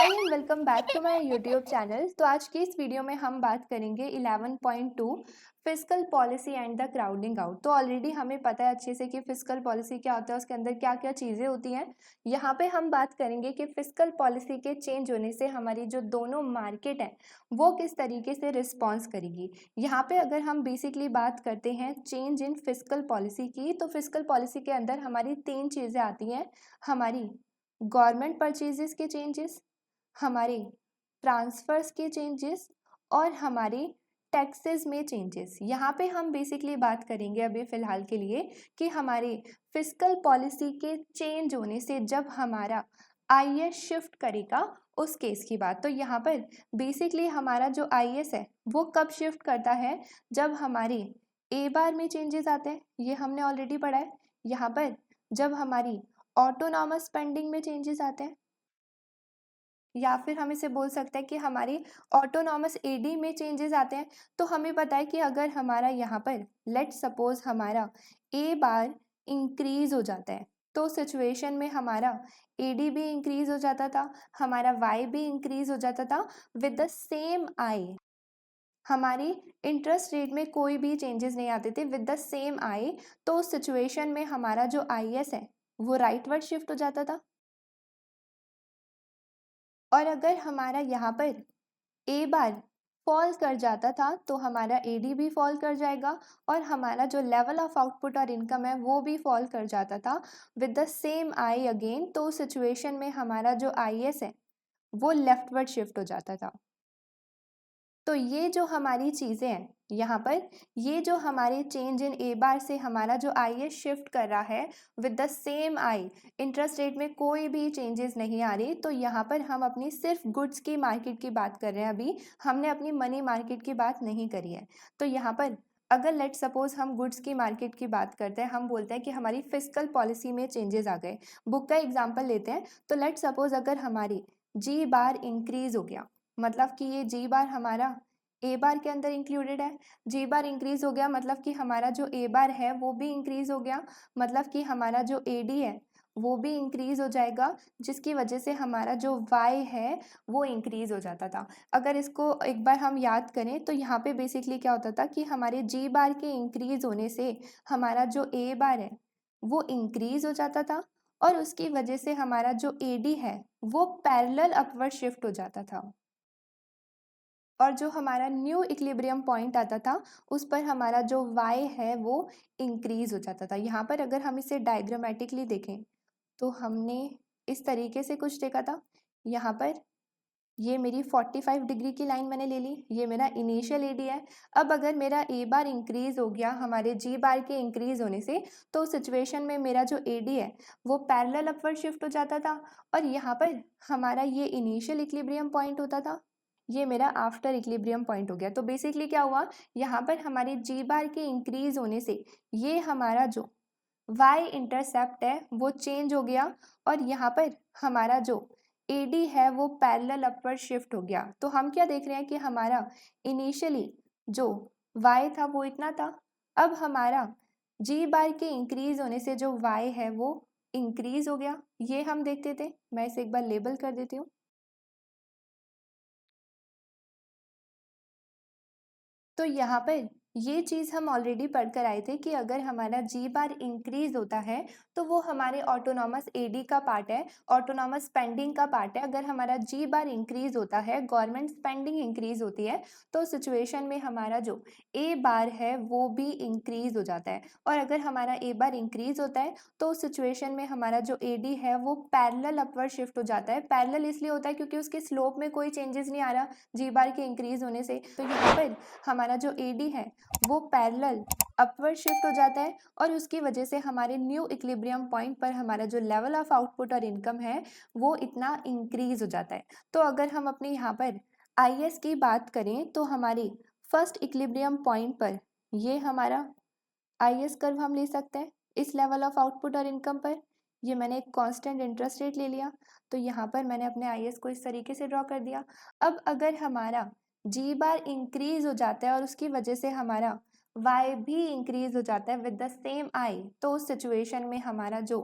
Hi and welcome back to my YouTube channel. तो आज की इस वीडियो में हम बात करेंगे 11.2 fiscal policy and the crowding out. तो ऑलरेडी हमें पता है अच्छे से कि फिस्कल पॉलिसी क्या होता है, उसके अंदर क्या क्या चीज़ें होती हैं। यहाँ पे हम बात करेंगे कि फिस्कल पॉलिसी के चेंज होने से हमारी जो दोनों मार्केट है वो किस तरीके से रिस्पॉन्स करेगी। यहाँ पे अगर हम बेसिकली बात करते हैं चेंज इन फिस्कल पॉलिसी की, तो फिस्कल पॉलिसी के अंदर हमारी 3 चीज़ें आती हैं। हमारी गवर्नमेंट परचेजेस के चेंजेस, हमारे ट्रांसफर्स के चेंजेस और हमारे टैक्सेस में चेंजेस। यहाँ पे हम बेसिकली बात करेंगे अभी फ़िलहाल के लिए कि हमारे फिस्कल पॉलिसी के चेंज होने से जब हमारा आईएस शिफ्ट करेगा उस केस की बात। तो यहाँ पर बेसिकली हमारा जो आईएस है वो कब शिफ्ट करता है, जब हमारे ए बार में चेंजेस आते हैं, ये हमने ऑलरेडी पढ़ा है। यहाँ पर जब हमारी ऑटोनॉमस स्पेंडिंग में चेंजेस आते हैं, या फिर हम इसे बोल सकते हैं कि हमारी ऑटोनॉमस एडी में चेंजेस आते हैं। तो हमें पता है कि अगर हमारा यहाँ पर लेट सपोज हमारा ए बार इंक्रीज हो जाता है, तो सिचुएशन में हमारा एडी भी इंक्रीज हो जाता था, हमारा वाई भी इंक्रीज हो जाता था विद द सेम आई। हमारी इंटरेस्ट रेट में कोई भी चेंजेस नहीं आते थे विद द सेम आई। तो उस सिचुएशन में हमारा जो आईएस है वो राइटवर्ड शिफ्ट हो जाता था। और अगर हमारा यहाँ पर ए बार फॉल कर जाता था तो हमारा एडी भी फॉल कर जाएगा और हमारा जो लेवल ऑफ आउटपुट और इनकम है वो भी फॉल कर जाता था with the same I again. तो उस सिचुएशन में हमारा जो आईएस है वो लेफ्टवर्ड शिफ्ट हो जाता था। तो ये जो हमारी चीज़ें हैं यहाँ पर, ये जो हमारे चेंज इन ए बार से हमारा जो आईएस शिफ्ट कर रहा है with the same I, interest rate में कोई भी चेंजेस नहीं आ रही। तो यहाँ पर हम अपनी सिर्फ गुड्स की मार्केट की बात कर रहे हैं, अभी हमने अपनी मनी मार्केट की बात नहीं करी है। तो यहाँ पर अगर लेट सपोज हम गुड्स की मार्केट की बात करते हैं, हम बोलते हैं कि हमारी फिस्कल पॉलिसी में चेंजेस आ गए। बुक का एग्जाम्पल लेते हैं, तो लेट सपोज अगर हमारी जी बार इंक्रीज हो गया, मतलब कि ये जी बार हमारा ए बार के अंदर इंक्लूडेड है। जी बार इंक्रीज हो गया मतलब कि हमारा जो ए बार है वो भी इंक्रीज हो गया, मतलब कि हमारा जो ए डी है वो भी इंक्रीज हो जाएगा, जिसकी वजह से हमारा जो वाई है वो इंक्रीज हो जाता था। अगर इसको एक बार हम याद करें तो यहाँ पे बेसिकली क्या होता था कि हमारे जी बार के इंक्रीज होने से हमारा जो ए बार है वो इंक्रीज हो जाता था और उसकी वजह से हमारा जो ए डी है वो पैरेलल अपवर्ड शिफ्ट हो जाता था। और जो हमारा न्यू इक्विलिब्रियम पॉइंट आता था उस पर हमारा जो y है वो इंक्रीज हो जाता था। यहाँ पर अगर हम इसे डायग्रामेटिकली देखें तो हमने इस तरीके से कुछ देखा था। यहाँ पर ये मेरी 45 डिग्री की लाइन मैंने ले ली, ये मेरा इनिशियल एडी है। अब अगर मेरा ए बार इंक्रीज हो गया हमारे जी बार के इंक्रीज होने से, तो सिचुएशन में मेरा जो एडी है वो पैरेलल अपवर्ड शिफ्ट हो जाता था और यहाँ पर हमारा ये इनिशियल इक्विलिब्रियम पॉइंट होता था, ये मेरा आफ्टर इक्विलिब्रियम पॉइंट हो गया। तो बेसिकली क्या हुआ, यहाँ पर हमारी जी बार के इंक्रीज होने से ये हमारा जो वाई इंटरसेप्ट है वो चेंज हो गया और यहाँ पर हमारा जो एडी है वो पैरेलल अपवर्ड शिफ्ट हो गया। तो हम क्या देख रहे हैं कि हमारा इनिशियली जो वाई था वो इतना था, अब हमारा जी बार के इंक्रीज होने से जो वाई है वो इंक्रीज हो गया। ये हम देखते थे, मैं इसे एक बार लेबल कर देती हूँ। तो यहाँ पर ये चीज़ हम ऑलरेडी पढ़ कर आए थे कि अगर हमारा जी बार इंक्रीज होता है तो वो हमारे ऑटोनॉमस एडी का पार्ट है, ऑटोनॉमस स्पेंडिंग का पार्ट है। अगर हमारा जी बार इंक्रीज होता है, गवर्नमेंट स्पेंडिंग इंक्रीज होती है, तो सिचुएशन में हमारा जो ए बार है वो भी इंक्रीज हो जाता है। और अगर हमारा ए बार इंक्रीज होता है तो सिचुएशन में हमारा जो एडी है वो पैरेलल अपवर्ड शिफ्ट हो जाता है। पैरेलल इसलिए होता है क्योंकि उसके स्लोप में कोई चेंजेस नहीं आ रहा जी बार के इंक्रीज होने से। तो यहाँ पर हमारा जो एडी है वो पैरेलल अपवर्ड शिफ्ट हो जाता है और उसकी वजह से हमारे न्यू इक्विलिब्रियम पॉइंट पर हमारा जो लेवल ऑफ आउटपुट और इनकम है वो इतना इंक्रीज हो जाता है। तो अगर हम अपने यहाँ पर आईएस की बात करें तो हमारी फर्स्ट इक्विलिब्रियम पॉइंट पर ये हमारा आईएस कर्व हम ले सकते हैं इस लेवल ऑफ आउटपुट और इनकम पर। ये मैंने एक कांस्टेंट इंटरेस्ट रेट ले लिया, तो यहाँ पर मैंने अपने आईएस को इस तरीके से ड्रॉ कर दिया। अब अगर हमारा जी बार इंक्रीज हो जाता है और उसकी वजह से हमारा वाई भी इंक्रीज हो जाता है विद द सेम आई, तो उस सिचुएशन में हमारा जो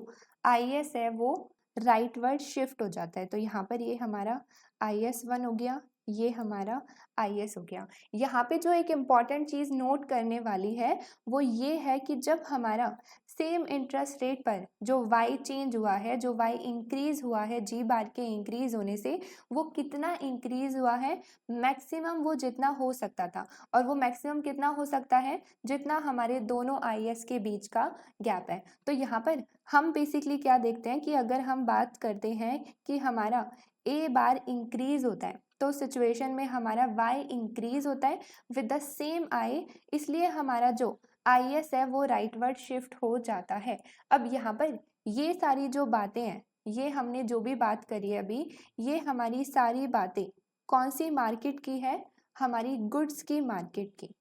आईएस है वो राइटवर्ड शिफ्ट हो जाता है। तो यहाँ पर ये हमारा IS1 हो गया, ये हमारा IS हो गया। यहाँ पे जो एक इम्पॉर्टेंट चीज़ नोट करने वाली है वो ये है कि जब हमारा सेम इंटरेस्ट रेट पर जो y चेंज हुआ है, जो y इंक्रीज हुआ है G बार के इंक्रीज होने से, वो कितना इंक्रीज हुआ है, मैक्सिमम वो जितना हो सकता था। और वो मैक्सिमम कितना हो सकता है, जितना हमारे दोनों IS के बीच का गैप है। तो यहाँ पर हम बेसिकली क्या देखते हैं कि अगर हम बात करते हैं कि हमारा A बार इंक्रीज होता है तो सिचुएशन में हमारा y इंक्रीज होता है विद द सेम I, इसलिए हमारा जो IS है वो राइटवर्ड शिफ्ट हो जाता है। अब यहाँ पर ये सारी जो बातें हैं, ये हमने जो भी बात करी है अभी, ये हमारी सारी बातें कौन सी मार्केट की है, हमारी गुड्स की मार्केट की।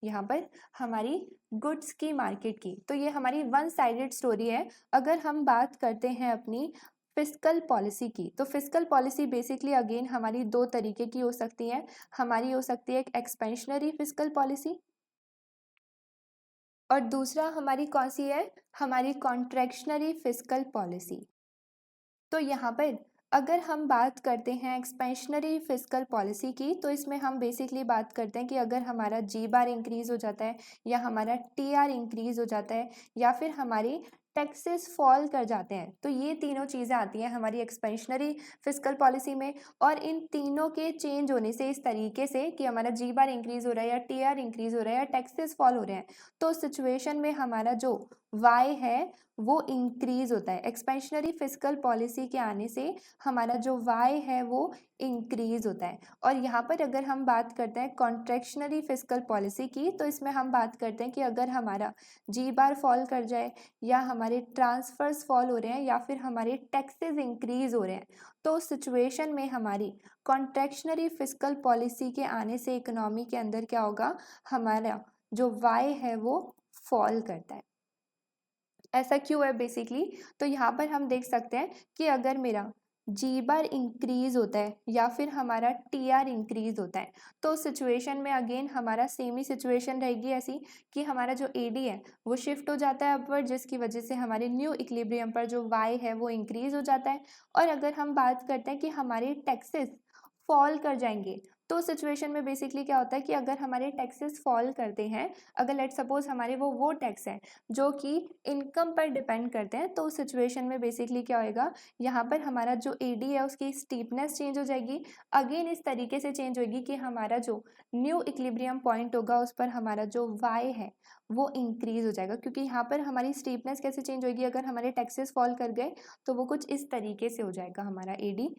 यहाँ पर हमारी गुड्स की मार्केट की, तो ये हमारी वन साइडेड स्टोरी है। अगर हम बात करते हैं अपनी फिस्कल पॉलिसी की, तो फिस्कल पॉलिसी बेसिकली अगेन हमारी दो तरीके की हो सकती है। हमारी हो सकती है एक एक्सपेंशनरी फिस्कल पॉलिसी, और दूसरा हमारी कौन सी है, हमारी कॉन्ट्रैक्शनरी फिस्कल पॉलिसी। तो यहाँ पर अगर हम बात करते हैं एक्सपेंशनरी फिस्कल पॉलिसी की, तो इसमें हम बेसिकली बात करते हैं कि अगर हमारा G बार इंक्रीज हो जाता है, या हमारा TR इंक्रीज हो जाता है, या फिर हमारी टैक्सेस फॉल कर जाते हैं, तो ये तीनों चीज़ें आती हैं हमारी एक्सपेंशनरी फिस्कल पॉलिसी में। और इन तीनों के चेंज होने से इस तरीके से कि हमारा G बार इंक्रीज हो रहा है, या TR इंक्रीज हो रहा है, या टैक्सेस फॉल हो रहे हैं, तो सिचुएशन में हमारा जो Y है वो इंक्रीज होता है। एक्सपेंशनरी फिस्कल पॉलिसी के आने से हमारा जो Y है वो इंक्रीज होता है। और यहाँ पर अगर हम बात करते हैं कॉन्ट्रैक्शनरी फिस्कल पॉलिसी की, तो इसमें हम बात करते हैं कि अगर हमारा G बार फॉल कर जाए, या हमारे ट्रांसफर्स फॉल हो रहे हैं, या फिर हमारे टैक्सेस इंक्रीज हो रहे हैं, तो सिचुएशन में हमारी कॉन्ट्रैक्शनरी फिस्कल पॉलिसी के आने से इकोनॉमी के अंदर क्या होगा, हमारा जो Y है वो फॉल करता है। ऐसा क्यों है बेसिकली, तो यहाँ पर हम देख सकते हैं कि अगर मेरा G बार इंक्रीज होता है, या फिर हमारा TR इंक्रीज होता है, तो सिचुएशन में अगेन हमारा सेम ही सिचुएशन रहेगी ऐसी कि हमारा जो AD है वो शिफ्ट हो जाता है अपवर्ड, जिसकी वजह से हमारे न्यू इक्विलिब्रियम पर जो Y है वो इंक्रीज हो जाता है। और अगर हम बात करते हैं कि हमारे टैक्सेस फॉल कर जाएंगे, तो सिचुएशन में बेसिकली क्या होता है कि अगर हमारे टैक्सेस फॉल करते हैं, अगर लेट सपोज हमारे वो टैक्स हैं जो कि इनकम पर डिपेंड करते हैं, तो उस सिचुएशन में बेसिकली क्या होएगा, यहाँ पर हमारा जो AD है उसकी स्टीपनेस चेंज हो जाएगी। अगेन इस तरीके से चेंज होगी कि हमारा जो न्यू इक्विलिब्रियम पॉइंट होगा उस पर हमारा जो Y है वो इंक्रीज हो जाएगा, क्योंकि यहाँ पर हमारी स्टीपनेस कैसे चेंज होगी, अगर हमारे टैक्सेस फॉल कर गए तो वो कुछ इस तरीके से हो जाएगा, हमारा AD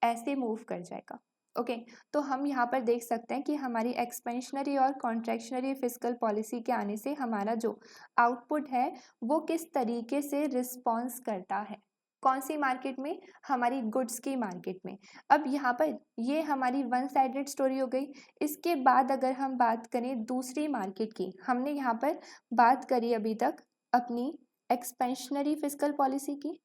ऐसे मूव कर जाएगा। ओके तो हम यहाँ पर देख सकते हैं कि हमारी एक्सपेंशनरी और कॉन्ट्रैक्शनरी फिस्कल पॉलिसी के आने से हमारा जो आउटपुट है वो किस तरीके से रिस्पॉन्स करता है, कौन सी मार्केट में, हमारी गुड्स की मार्केट में। अब यहाँ पर ये हमारी वन साइडेड स्टोरी हो गई। इसके बाद अगर हम बात करें दूसरी मार्केट की, हमने यहाँ पर बात करी अभी तक अपनी एक्सपेंशनरी फिस्कल पॉलिसी की,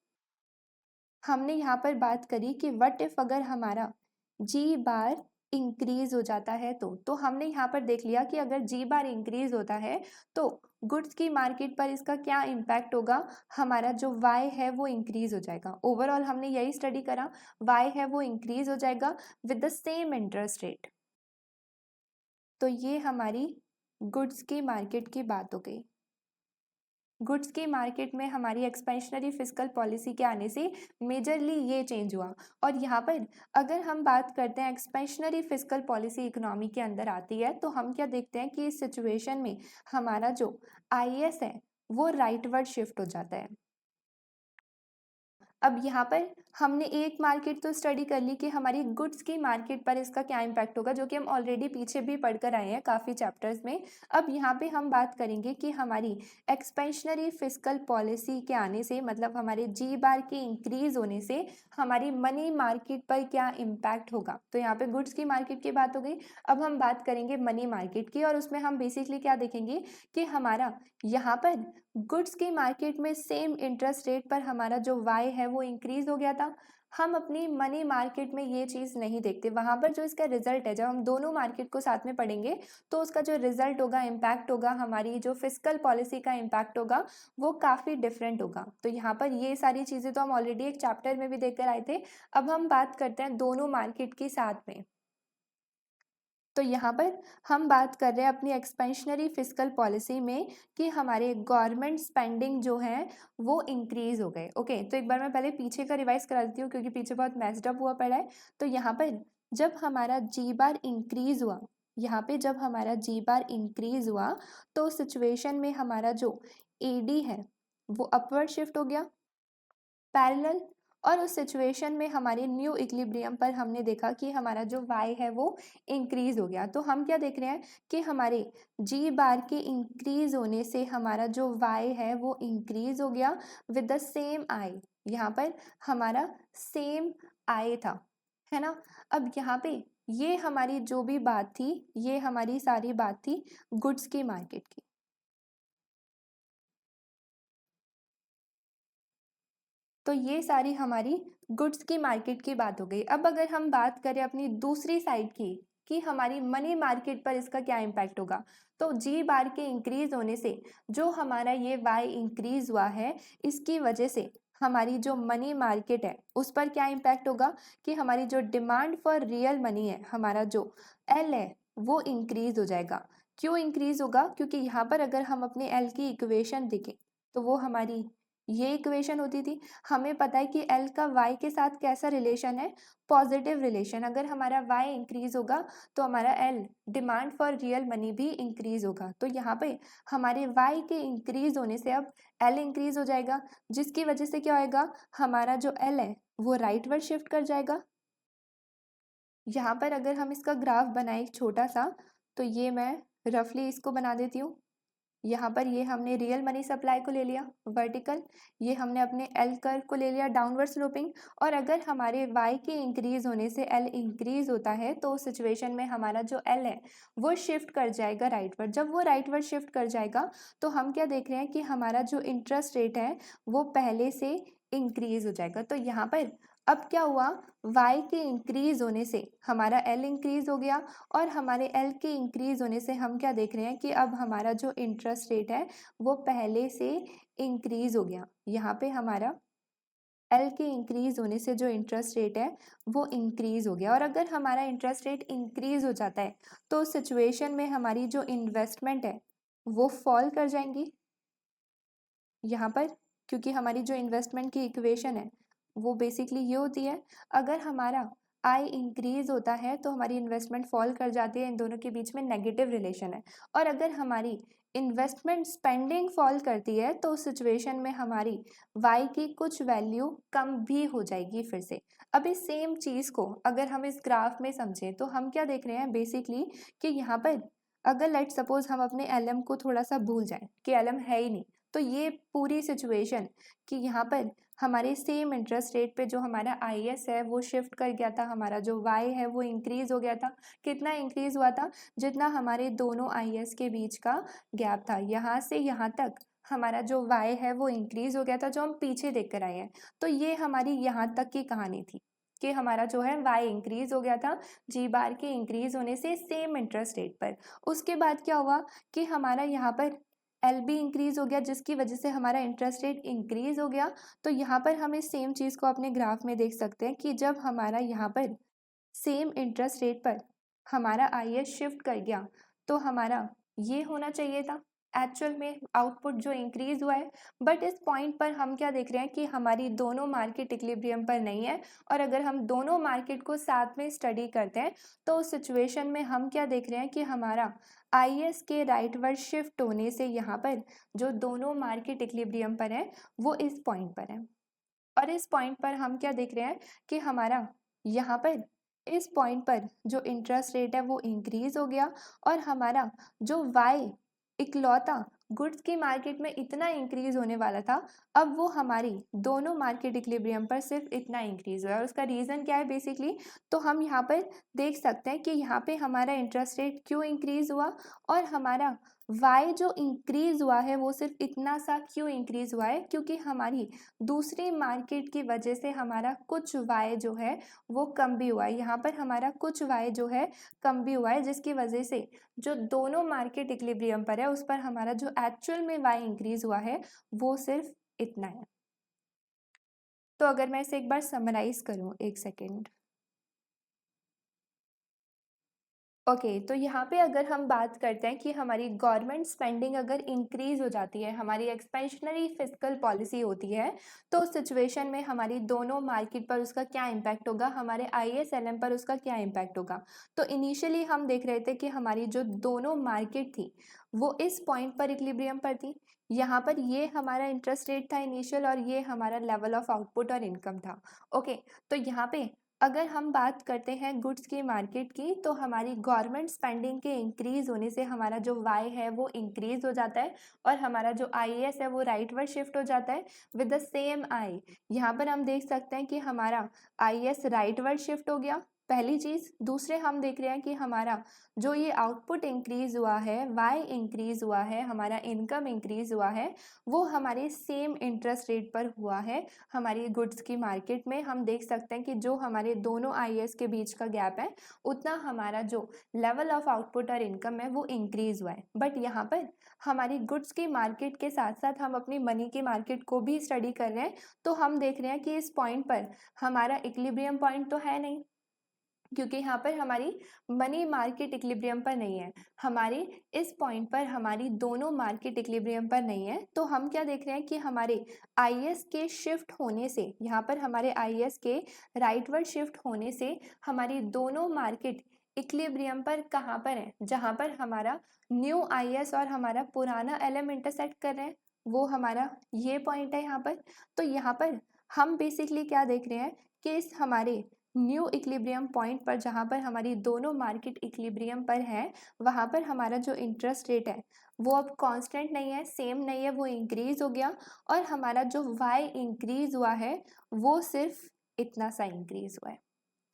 हमने यहाँ पर बात करी कि व्हाट इफ अगर हमारा G बार इंक्रीज हो जाता है, तो हमने यहाँ पर देख लिया कि अगर G बार इंक्रीज होता है तो गुड्स की मार्केट पर इसका क्या इम्पैक्ट होगा, हमारा जो Y है वो इंक्रीज हो जाएगा। ओवरऑल हमने यही स्टडी करा, Y है वो इंक्रीज हो जाएगा with the same interest rate. तो ये हमारी गुड्स की मार्केट की बात हो गई। गुड्स की मार्केट में हमारी एक्सपेंशनरी फिस्कल पॉलिसी के आने से मेजरली ये चेंज हुआ। और यहाँ पर अगर हम बात करते हैं एक्सपेंशनरी फिस्कल पॉलिसी इकोनॉमी के अंदर आती है, तो हम क्या देखते हैं कि इस सिचुएशन में हमारा जो IS है वो राइटवर्ड शिफ्ट हो जाता है। अब यहाँ पर हमने एक मार्केट तो स्टडी कर ली कि हमारी गुड्स की मार्केट पर इसका क्या इम्पैक्ट होगा, जो कि हम ऑलरेडी पीछे भी पढ़कर आए हैं काफ़ी चैप्टर्स में। अब यहाँ पे हम बात करेंगे कि हमारी एक्सपेंशनरी फिस्कल पॉलिसी के आने से, मतलब हमारे G बार के इंक्रीज होने से हमारी मनी मार्केट पर क्या इम्पैक्ट होगा। तो यहाँ पे गुड्स की मार्केट की बात हो गई। अब हम बात करेंगे मनी मार्केट की, और उसमें हम बेसिकली क्या देखेंगे कि हमारा यहाँ पर गुड्स की मार्केट में सेम इंटरेस्ट रेट पर हमारा जो Y है वो इंक्रीज हो गया था। हम अपनी मनी मार्केट में ये चीज़ नहीं देखते। वहाँ पर जो इसका रिजल्ट है, जब हम दोनों मार्केट को साथ में पढ़ेंगे तो उसका जो रिजल्ट होगा, इम्पैक्ट होगा, हमारी जो फिस्कल पॉलिसी का इम्पैक्ट होगा वो काफ़ी डिफरेंट होगा। तो यहाँ पर ये सारी चीज़ें तो हम ऑलरेडी एक चैप्टर में भी देख कर आए थे। अब हम बात करते हैं दोनों मार्केट की साथ में। तो यहाँ पर हम बात कर रहे हैं अपनी एक्सपेंशनरी फिस्कल पॉलिसी में कि हमारे गवर्नमेंट स्पेंडिंग जो है वो इंक्रीज हो गए। ओके, तो एक बार मैं पहले पीछे का रिवाइज करा देती हूँ क्योंकि पीछे बहुत मैस्ड अप हुआ पड़ा है। तो यहाँ पर जब हमारा जी बार इंक्रीज हुआ, यहाँ पे जब हमारा जी बार इंक्रीज हुआ तो सिचुएशन में हमारा जो एडी है वो अपवर्ड शिफ्ट हो गया पैरेलल। और उस सिचुएशन में हमारे न्यू इक्विलिब्रियम पर हमने देखा कि हमारा जो y है वो इंक्रीज हो गया। तो हम क्या देख रहे हैं कि हमारे g बार के इंक्रीज होने से हमारा जो y है वो इंक्रीज हो गया विद द सेम i। यहाँ पर हमारा सेम i था, है ना। अब यहाँ पे ये हमारी जो भी बात थी, ये हमारी सारी बात थी गुड्स की मार्केट की। तो ये सारी हमारी गुड्स की मार्केट की बात हो गई। अब अगर हम बात करें अपनी दूसरी साइड की कि हमारी मनी मार्केट पर इसका क्या इम्पैक्ट होगा, तो जी बार के इंक्रीज होने से जो हमारा ये वाई इंक्रीज हुआ है, इसकी वजह से हमारी जो मनी मार्केट है उस पर क्या इम्पैक्ट होगा कि हमारी जो डिमांड फॉर रियल मनी है, हमारा जो एल है वो इंक्रीज हो जाएगा। क्यों इंक्रीज होगा? क्योंकि यहाँ पर अगर हम अपने एल की इक्वेशन देखें तो वो हमारी ये इक्वेशन होती थी। हमें पता है कि एल का वाई के साथ कैसा रिलेशन है, पॉजिटिव रिलेशन। अगर हमारा वाई इंक्रीज होगा तो हमारा L demand for real money भी इंक्रीज होगा। तो यहाँ पे हमारे वाई के इंक्रीज होने से अब एल इंक्रीज हो जाएगा, जिसकी वजह से क्या होएगा, हमारा जो एल है वो राइटवर्ड शिफ्ट कर जाएगा। यहाँ पर अगर हम इसका ग्राफ बनाए छोटा सा, तो ये मैं रफली इसको बना देती हूँ। यहाँ पर ये हमने रियल मनी सप्लाई को ले लिया वर्टिकल, ये हमने अपने एल कर्व को ले लिया डाउनवर्ड स्लोपिंग। और अगर हमारे वाई के इंक्रीज होने से एल इंक्रीज होता है तो उस सिचुएशन में हमारा जो एल है वो शिफ्ट कर जाएगा राइटवर्ड। जब वो राइटवर्ड शिफ्ट कर जाएगा तो हम क्या देख रहे हैं कि हमारा जो इंटरेस्ट रेट है वो पहले से इंक्रीज हो जाएगा। तो यहाँ पर अब क्या हुआ, y के इंक्रीज होने से हमारा l इंक्रीज हो गया, और हमारे l के इंक्रीज होने से हम क्या देख रहे हैं कि अब हमारा जो इंटरेस्ट रेट है वो पहले से इंक्रीज हो गया। यहाँ पे हमारा l के इंक्रीज होने से जो इंटरेस्ट रेट है वो इंक्रीज हो गया। और अगर हमारा इंटरेस्ट रेट इंक्रीज हो जाता है तो सिचुएशन में हमारी जो इन्वेस्टमेंट है वो फॉल कर जाएंगी यहाँ पर, क्योंकि हमारी जो इन्वेस्टमेंट की इक्वेशन है वो बेसिकली ये होती है, अगर हमारा आई इंक्रीज होता है तो हमारी इन्वेस्टमेंट फॉल कर जाती है। इन दोनों के बीच में नेगेटिव रिलेशन है। और अगर हमारी इन्वेस्टमेंट स्पेंडिंग फॉल करती है तो उस सिचुएशन में हमारी वाई की कुछ वैल्यू कम भी हो जाएगी फिर से। अब इस सेम चीज़ को अगर हम इस ग्राफ में समझें तो हम क्या देख रहे हैं बेसिकली कि यहाँ पर अगर लेट सपोज हम अपने एल को थोड़ा सा भूल जाए कि एल है ही नहीं, तो ये पूरी सिचुएशन कि यहाँ पर हमारे सेम इंटरेस्ट रेट पे जो हमारा IS है वो शिफ्ट कर गया था, हमारा जो Y है वो इंक्रीज हो गया था। कितना इंक्रीज हुआ था? जितना हमारे दोनों IS के बीच का गैप था, यहाँ से यहाँ तक हमारा जो Y है वो इंक्रीज हो गया था, जो हम पीछे देख कर आए हैं। तो ये हमारी यहाँ तक की कहानी थी कि हमारा जो है Y इंक्रीज हो गया था जी बार के इंक्रीज होने से सेम इंटरेस्ट रेट पर। उसके बाद क्या हुआ कि हमारा यहाँ पर एल भी इंक्रीज हो गया, जिसकी वजह से हमारा इंटरेस्ट रेट इंक्रीज हो गया। तो यहाँ पर हम इस सेम चीज़ को अपने ग्राफ में देख सकते हैं कि जब हमारा यहाँ पर सेम इंटरेस्ट रेट पर हमारा IS शिफ्ट कर गया तो हमारा ये होना चाहिए था एक्चुअल में आउटपुट जो इंक्रीज हुआ है। बट इस पॉइंट पर हम क्या देख रहे हैं कि हमारी दोनों मार्केट इक्विलिब्रियम पर नहीं है। और अगर हम दोनों मार्केट को साथ में स्टडी करते हैं तो उस सिचुएशन में हम क्या देख रहे हैं कि हमारा IS के राइटवर्ड शिफ्ट होने से यहाँ पर जो दोनों मार्केट इक्विलिब्रियम पर है वो इस पॉइंट पर है। और इस पॉइंट पर हम क्या देख रहे हैं कि हमारा यहाँ पर इस पॉइंट पर जो इंटरेस्ट रेट है वो इंक्रीज हो गया, और हमारा जो वाई इकलौता गुड्स की मार्केट में इतना इंक्रीज होने वाला था, अब वो हमारी दोनों मार्केट इक्विलिब्रियम पर सिर्फ इतना इंक्रीज हुआ है। और उसका रीज़न क्या है बेसिकली, तो हम यहाँ पर देख सकते हैं कि यहाँ पे हमारा इंटरेस्ट रेट क्यों इंक्रीज हुआ और हमारा वाई जो इंक्रीज हुआ है वो सिर्फ इतना सा क्यों इंक्रीज हुआ है, क्योंकि हमारी दूसरी मार्केट की वजह से हमारा कुछ वाई जो है वो कम भी हुआ है। यहाँ पर हमारा कुछ वाई जो है कम भी हुआ है, जिसकी वजह से जो दोनों मार्केट इक्विलिब्रियम पर है उस पर हमारा जो एक्चुअल में वाई इंक्रीज हुआ है वो सिर्फ इतना है। तो अगर मैं इसे एक बार समराइज करूँ, एक सेकेंड। ओके तो यहाँ पे अगर हम बात करते हैं कि हमारी गवर्नमेंट स्पेंडिंग अगर इंक्रीज हो जाती है, हमारी एक्सपेंशनरी फिजिकल पॉलिसी होती है, तो उस सिचुएशन में हमारी दोनों मार्केट पर उसका क्या इम्पैक्ट होगा, हमारे ISLM पर उसका क्या इम्पैक्ट होगा। तो इनिशियली हम देख रहे थे कि हमारी जो दोनों मार्केट थी वो इस पॉइंट पर इक्विलिब्रियम पर थी। यहाँ पर ये हमारा इंटरेस्ट रेट था इनिशियल और ये हमारा लेवल ऑफ आउटपुट और इनकम था। ओके तो यहाँ पे अगर हम बात करते हैं गुड्स की मार्केट की, तो हमारी गवर्नमेंट स्पेंडिंग के इंक्रीज होने से हमारा जो वाई है वो इंक्रीज हो जाता है और हमारा जो IS है वो राइटवर्ड शिफ्ट हो जाता है विद द सेम आई। यहाँ पर हम देख सकते हैं कि हमारा IS राइटवर्ड शिफ्ट हो गया, पहली चीज। दूसरे हम देख रहे हैं कि हमारा जो ये आउटपुट इंक्रीज हुआ है, वाई इंक्रीज हुआ है, हमारा इनकम इंक्रीज हुआ है, वो हमारे सेम इंटरेस्ट रेट पर हुआ है। हमारी गुड्स की मार्केट में हम देख सकते हैं कि जो हमारे दोनों IS के बीच का गैप है उतना हमारा जो लेवल ऑफ आउटपुट और इनकम है वो इंक्रीज हुआ है। बट यहाँ पर हमारी गुड्स की मार्केट के साथ साथ हम अपनी मनी की मार्केट को भी स्टडी कर रहे हैं, तो हम देख रहे हैं कि इस पॉइंट पर हमारा इक्विलिब्रियम पॉइंट तो है नहीं, क्योंकि यहाँ पर हमारी मनी मार्केट इक्विलिब्रियम पर नहीं है। हमारी इस पॉइंट पर हमारी दोनों मार्केट इक्विलिब्रियम पर नहीं है, तो हम क्या देख रहे हैं कि हमारे IS के शिफ्ट होने से, यहाँ पर हमारे IS के राइटवर्ड शिफ्ट होने से हमारी दोनों मार्केट इक्विलिब्रियम पर कहाँ पर है, जहाँ पर हमारा न्यू IS और हमारा पुराना LM इंटरसेक्ट कर रहे हैं, वो हमारा ये पॉइंट है यहाँ पर। तो यहाँ पर हम बेसिकली क्या देख रहे हैं कि इस हमारे न्यू इक्विलिब्रियम पॉइंट पर, जहाँ पर हमारी दोनों मार्केट इक्विलिब्रियम पर है, वहाँ पर हमारा जो इंटरेस्ट रेट है वो अब कांस्टेंट नहीं है, सेम नहीं है, वो इंक्रीज हो गया और हमारा जो वाई इंक्रीज हुआ है वो सिर्फ इतना सा इंक्रीज हुआ है।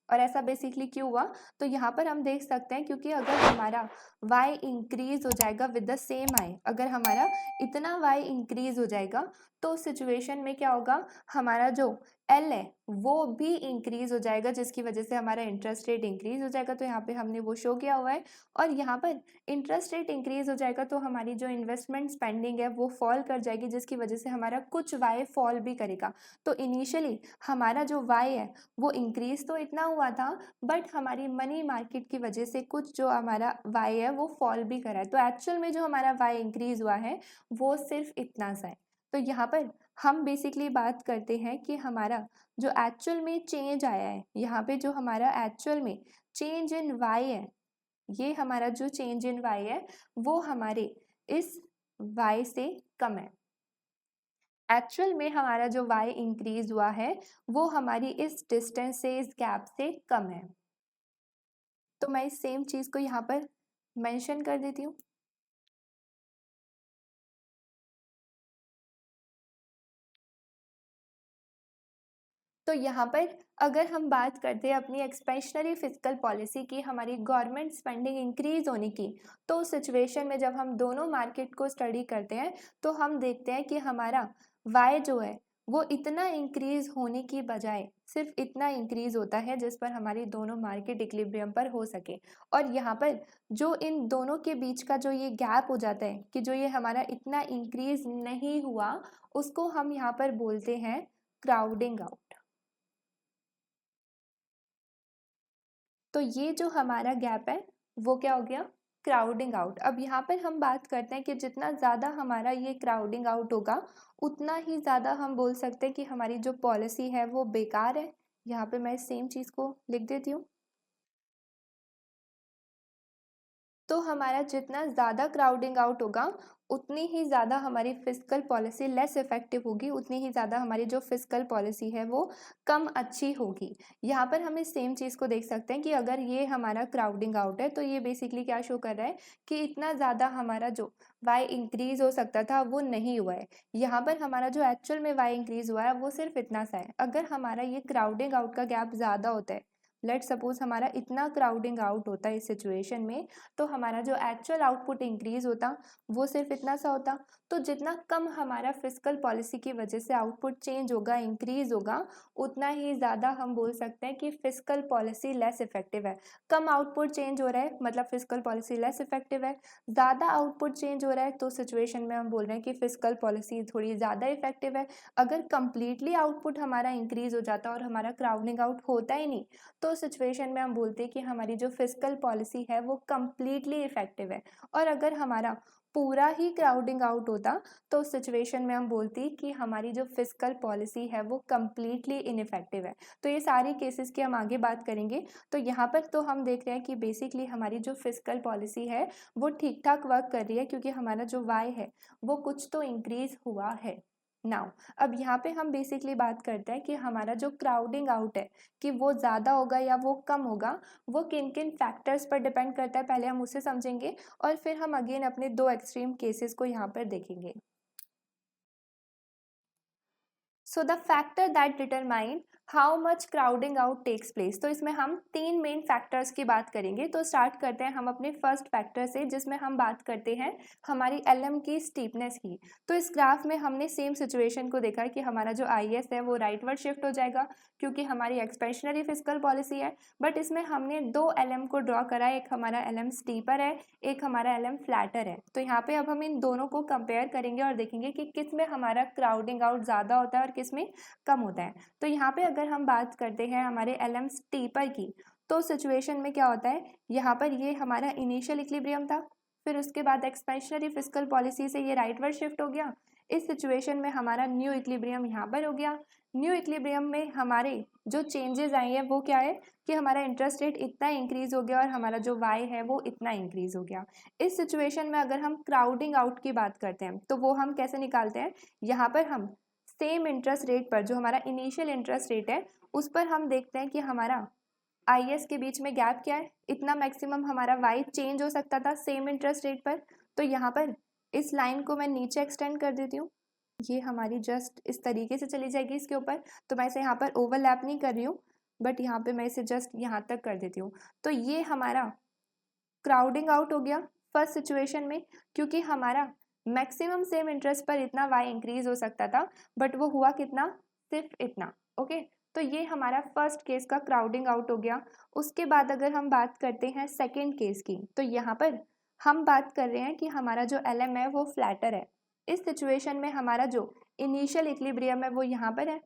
और ऐसा बेसिकली क्यों हुआ, तो यहाँ पर हम देख सकते हैं क्योंकि अगर हमारा y इंक्रीज हो जाएगा विद द सेम आई, अगर हमारा इतना y इंक्रीज हो जाएगा तो सिचुएशन में क्या होगा, हमारा जो L है वो भी इंक्रीज हो जाएगा, जिसकी वजह से हमारा इंटरेस्ट रेट इंक्रीज हो जाएगा। तो यहाँ पे हमने वो शो किया हुआ है। और यहाँ पर इंटरेस्ट रेट इंक्रीज हो जाएगा तो हमारी जो इन्वेस्टमेंट स्पेंडिंग है वो फॉल कर जाएगी, जिसकी वजह से हमारा कुछ y फॉल भी करेगा। तो इनिशियली हमारा जो y है वो इंक्रीज तो इतना हुआ था, बट हमारी मनी मार्केट की वजह से कुछ जो हमारा वाई है वो फॉल भी करा है। तो एक्चुअल में जो हमारा वाई इंक्रीज हुआ है वो सिर्फ इतना सा है। तो यहाँ पर हम बेसिकली बात करते हैं कि हमारा जो एक्चुअल में चेंज आया है, यहाँ पे जो हमारा एक्चुअल में चेंज इन वाई है, ये हमारा जो चेंज इन वाई है वो हमारे इस वाई से कम है। एक्चुअल में हमारा जो y इंक्रीज हुआ है वो हमारी इस डिस्टेंस से, इस गैप से कम है। तो मैं इस सेम चीज को यहाँ पर मेंशन कर देती हूँ। तो यहाँ पर अगर हम बात करते हैं अपनी एक्सपेंशनरी फिजिकल पॉलिसी की, हमारी गवर्नमेंट स्पेंडिंग इंक्रीज होने की, तो उस सिचुएशन में जब हम दोनों मार्केट को स्टडी करते हैं तो हम देखते हैं कि हमारा y जो है वो इतना इंक्रीज होने की बजाय सिर्फ इतना इंक्रीज होता है जिस पर हमारी दोनों मार्केट इक्विलिब्रियम पर हो सके। और यहाँ पर जो इन दोनों के बीच का जो ये गैप हो जाता है कि जो ये हमारा इतना इंक्रीज नहीं हुआ, उसको हम यहाँ पर बोलते हैं क्राउडिंग आउट। तो ये जो हमारा गैप है वो क्या हो गया, क्राउडिंग आउट। अब यहाँ पर हम बात करते हैं कि जितना ज़्यादा हमारा ये क्राउडिंग आउट होगा उतना ही ज़्यादा हम बोल सकते हैं कि हमारी जो पॉलिसी है वो बेकार है। यहाँ पे मैं सेम चीज़ को लिख देती हूँ। तो हमारा जितना ज़्यादा क्राउडिंग आउट होगा उतनी ही ज़्यादा हमारी फिजिकल पॉलिसी लेस इफेक्टिव होगी, उतनी ही ज़्यादा हमारी जो फिजिकल पॉलिसी है वो कम अच्छी होगी। यहाँ पर हम इस सेम चीज़ को देख सकते हैं कि अगर ये हमारा क्राउडिंग आउट है तो ये बेसिकली क्या शो कर रहा है कि इतना ज़्यादा हमारा जो वाई इंक्रीज हो सकता था वो नहीं हुआ है। यहाँ पर हमारा जो एक्चुअल में वाई इंक्रीज हुआ है वो सिर्फ इतना सा है। अगर हमारा ये क्राउडिंग आउट का गैप ज़्यादा होता है, लेट सपोज हमारा इतना क्राउडिंग आउट होता है इस सिचुएशन में, तो हमारा जो एक्चुअल आउटपुट इंक्रीज होता वो सिर्फ इतना सा होता। तो जितना कम हमारा फिस्कल पॉलिसी की वजह से आउटपुट चेंज होगा, इंक्रीज होगा, उतना ही ज़्यादा हम बोल सकते हैं कि फिस्कल पॉलिसी लेस इफेक्टिव है। कम आउटपुट चेंज हो रहा है मतलब फिस्कल पॉलिसी लेस इफेक्टिव है, ज़्यादा आउटपुट चेंज हो रहा है तो सिचुएशन में हम बोल रहे हैं कि फिस्कल पॉलिसी थोड़ी ज़्यादा इफेक्टिव है। अगर कंप्लीटली आउटपुट हमारा इंक्रीज हो जाता और हमारा क्राउडिंग आउट होता ही नहीं, तो सिचुएशन में हम बोलते हैं कि हमारी जो फिस्कल पॉलिसी है वो कंप्लीटली इफेक्टिव है। और अगर हमारा पूरा ही क्राउडिंग आउट होता, तो उस सिचुएशन में हम बोलती कि हमारी जो फिस्कल पॉलिसी है वो कंप्लीटली इनइफेक्टिव है। तो ये सारी केसेस की हम आगे बात करेंगे। तो यहाँ पर तो हम देख रहे हैं कि बेसिकली हमारी जो फिस्कल पॉलिसी है वो ठीक ठाक वर्क कर रही है, क्योंकि हमारा जो वाई है वो कुछ तो इंक्रीज हुआ है। नाउ अब यहाँ पे हम बेसिकली बात करते हैं कि हमारा जो क्राउडिंग आउट है कि वो ज़्यादा होगा या वो कम होगा, वो किन किन फैक्टर्स पर डिपेंड करता है, पहले हम उसे समझेंगे और फिर हम अगेन अपने दो एक्सट्रीम केसेस को यहाँ पर देखेंगे। So the factor that determine how much crowding out takes place, तो इसमें हम तीन मेन फैक्टर्स की बात करेंगे। तो स्टार्ट करते हैं हम अपने फर्स्ट फैक्टर से, जिसमें हम बात करते हैं हमारी एलएम की स्टीपनेस की। तो इस ग्राफ में हमने सेम सिचुएशन को देखा कि हमारा जो आईएस है वो राइटवर्ड शिफ्ट हो जाएगा क्योंकि हमारी एक्सपेंशनरी फिस्कल पॉलिसी है। बट इसमें हमने दो एलएम को ड्रॉ करा है, एक हमारा एलएम स्टीपर है, एक हमारा एलएम फ्लैटर है। तो यहाँ पे अब हम इन दोनों को कंपेयर करेंगे और देखेंगे कि किस में हमारा क्राउडिंग आउट ज़्यादा होता है और किस में कम होता है। तो यहाँ पे अगर हम बात करते हैं हमारे एलएम स्टीपर की, तो सिचुएशन में क्या होता है, यहाँ पर ये हमारा इनिशियल इक्विलिब्रियम था, फिर उसके बाद एक्सपेंशनरी फिस्कल पॉलिसी से ये राइटवर्ड शिफ्ट हो गया। इस सिचुएशन में हमारा न्यू इक्विलिब्रियम यहाँ पर हो गया। न्यू इक्विलिब्रियम में हमारे जो चेंजेस आई है वो क्या है कि हमारा इंटरेस्ट रेट इतना इंक्रीज हो गया और हमारा जो वाई है वो इतना इंक्रीज हो गया। इस सिचुएशन में अगर हम क्राउडिंग आउट की बात करते हैं तो वो हम कैसे निकालते हैं, यहाँ पर हम सेम इंटरेस्ट रेट पर, जो हमारा इनिशियल इंटरेस्ट रेट है उस पर हम देखते हैं कि हमारा आईएस के बीच में गैप क्या है, इतना मैक्सिमम हमारा वाई चेंज हो सकता था सेम इंटरेस्ट रेट पर। तो यहाँ पर इस लाइन को मैं नीचे एक्सटेंड कर देती हूँ, ये हमारी जस्ट इस तरीके से चली जाएगी इसके ऊपर। तो मैं इसे यहाँ पर ओवरलैप नहीं कर रही हूँ, बट यहाँ पे मैं इसे जस्ट यहाँ तक कर देती हूँ। तो ये हमारा क्राउडिंग आउट हो गया फर्स्ट सिचुएशन में, क्योंकि हमारा मैक्सिमम सेम इंटरेस्ट पर इतना वाई इंक्रीज हो सकता था, बट वो हुआ कितना, सिर्फ इतना। ओके, तो ये हमारा फर्स्ट केस का क्राउडिंग आउट हो गया। उसके बाद अगर हम बात करते हैं सेकेंड केस की, तो यहाँ पर हम बात कर रहे हैं कि हमारा जो एलएम है वो फ्लैटर है। इस सिचुएशन में हमारा जो इनिशियल इक्विलिब्रियम है वो यहाँ पर है,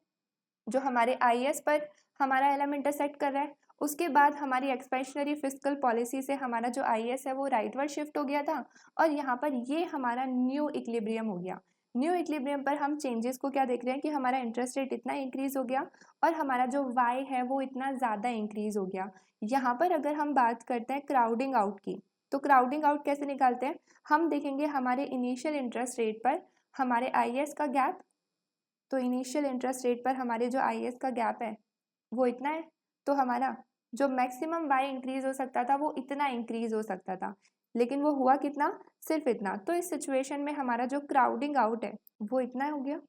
जो हमारे आईएस पर हमारा एलएम इंटरसेक्ट कर रहा है। उसके बाद हमारी एक्सपेंशनरी फिस्कल पॉलिसी से हमारा जो आईएस है वो राइटवर्ड शिफ्ट हो गया था और यहाँ पर ये हमारा न्यू इक्विलिब्रियम हो गया। न्यू इक्विलिब्रियम पर हम चेंजेस को क्या देख रहे हैं कि हमारा इंटरेस्ट रेट इतना इंक्रीज हो गया और हमारा जो वाई है वो इतना ज़्यादा इंक्रीज हो गया। यहाँ पर अगर हम बात करते हैं क्राउडिंग आउट की, तो क्राउडिंग आउट कैसे निकालते हैं, हम देखेंगे हमारे इनिशियल इंटरेस्ट रेट पर हमारे आईएस का गैप। तो इनिशियल इंटरेस्ट रेट पर हमारे जो आईएस का गैप है वो इतना है, तो हमारा जो मैक्सिमम वाई इंक्रीज हो सकता था वो इतना इंक्रीज हो सकता था, लेकिन वो हुआ कितना, सिर्फ इतना। तो इस सिचुएशन में हमारा जो क्राउडिंग आउट है वो इतना हो गया,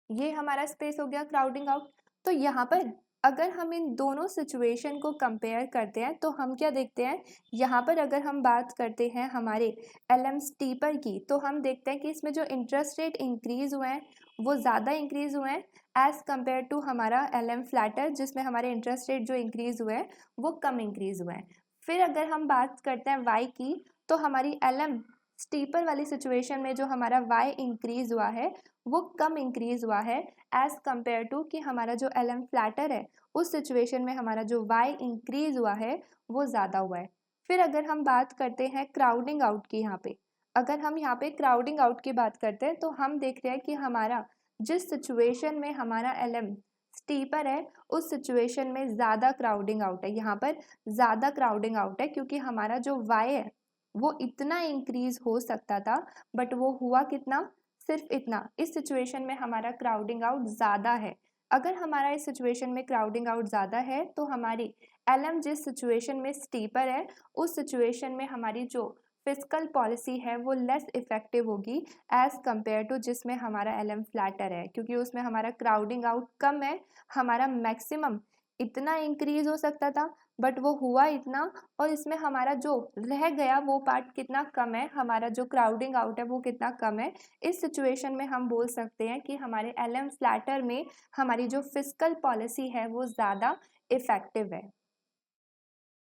ये हमारा स्पेस हो गया क्राउडिंग आउट। तो यहाँ पर अगर हम इन दोनों सिचुएशन को कंपेयर करते हैं तो हम क्या देखते हैं, यहाँ पर अगर हम बात करते हैं हमारे एलएम स्टीपर की, तो हम देखते हैं कि इसमें जो इंटरेस्ट रेट इंक्रीज हुए हैं वो ज़्यादा इंक्रीज हुए हैं एज़ कम्पेयर टू हमारा एलएम फ्लैटर, जिसमें हमारे इंटरेस्ट रेट जो इंक्रीज हुए हैं वो कम इंक्रीज हुए हैं। फिर अगर हम बात करते हैं वाई की, तो हमारी एलएम स्टीपर वाली सिचुएशन में जो हमारा वाई इंक्रीज हुआ है वो कम इंक्रीज हुआ है एज़ कम्पेयर टू कि हमारा जो एलएम फ्लैटर है उस सिचुएशन में हमारा जो वाई इंक्रीज हुआ है वो ज़्यादा हुआ है। फिर अगर हम बात करते हैं क्राउडिंग आउट की, यहाँ पे अगर हम यहाँ पे क्राउडिंग आउट की बात करते हैं तो हम देख रहे हैं कि हमारा जिस सिचुएशन में हमारा एलएम स्टीपर है उस सिचुएशन में ज़्यादा क्राउडिंग आउट है, यहाँ पर ज़्यादा क्राउडिंग आउट है क्योंकि हमारा जो वाई है वो इतना इंक्रीज हो सकता था, बट वो हुआ कितना, सिर्फ इतना। इस सिचुएशन में हमारा क्राउडिंग आउट ज़्यादा है। अगर हमारा इस सिचुएशन में क्राउडिंग आउट ज़्यादा है तो हमारी एलएम जिस सिचुएशन में स्टीपर है उस सिचुएशन में हमारी जो फिस्कल पॉलिसी है वो लेस इफेक्टिव होगी एज़ कम्पेयर टू जिसमें हमारा एलएम फ्लैटर है, क्योंकि उसमें हमारा क्राउडिंग आउट कम है, हमारा मैक्सिमम इतना इंक्रीज हो सकता था, बट वो हुआ इतना, और इसमें हमारा जो रह गया वो पार्ट कितना कम है, हमारा जो क्राउडिंग आउट है वो कितना कम है। इस सिचुएशन में हम बोल सकते हैं कि हमारे एलएम फ्लैटर में हमारी जो फिस्कल पॉलिसी है वो ज़्यादा इफेक्टिव है।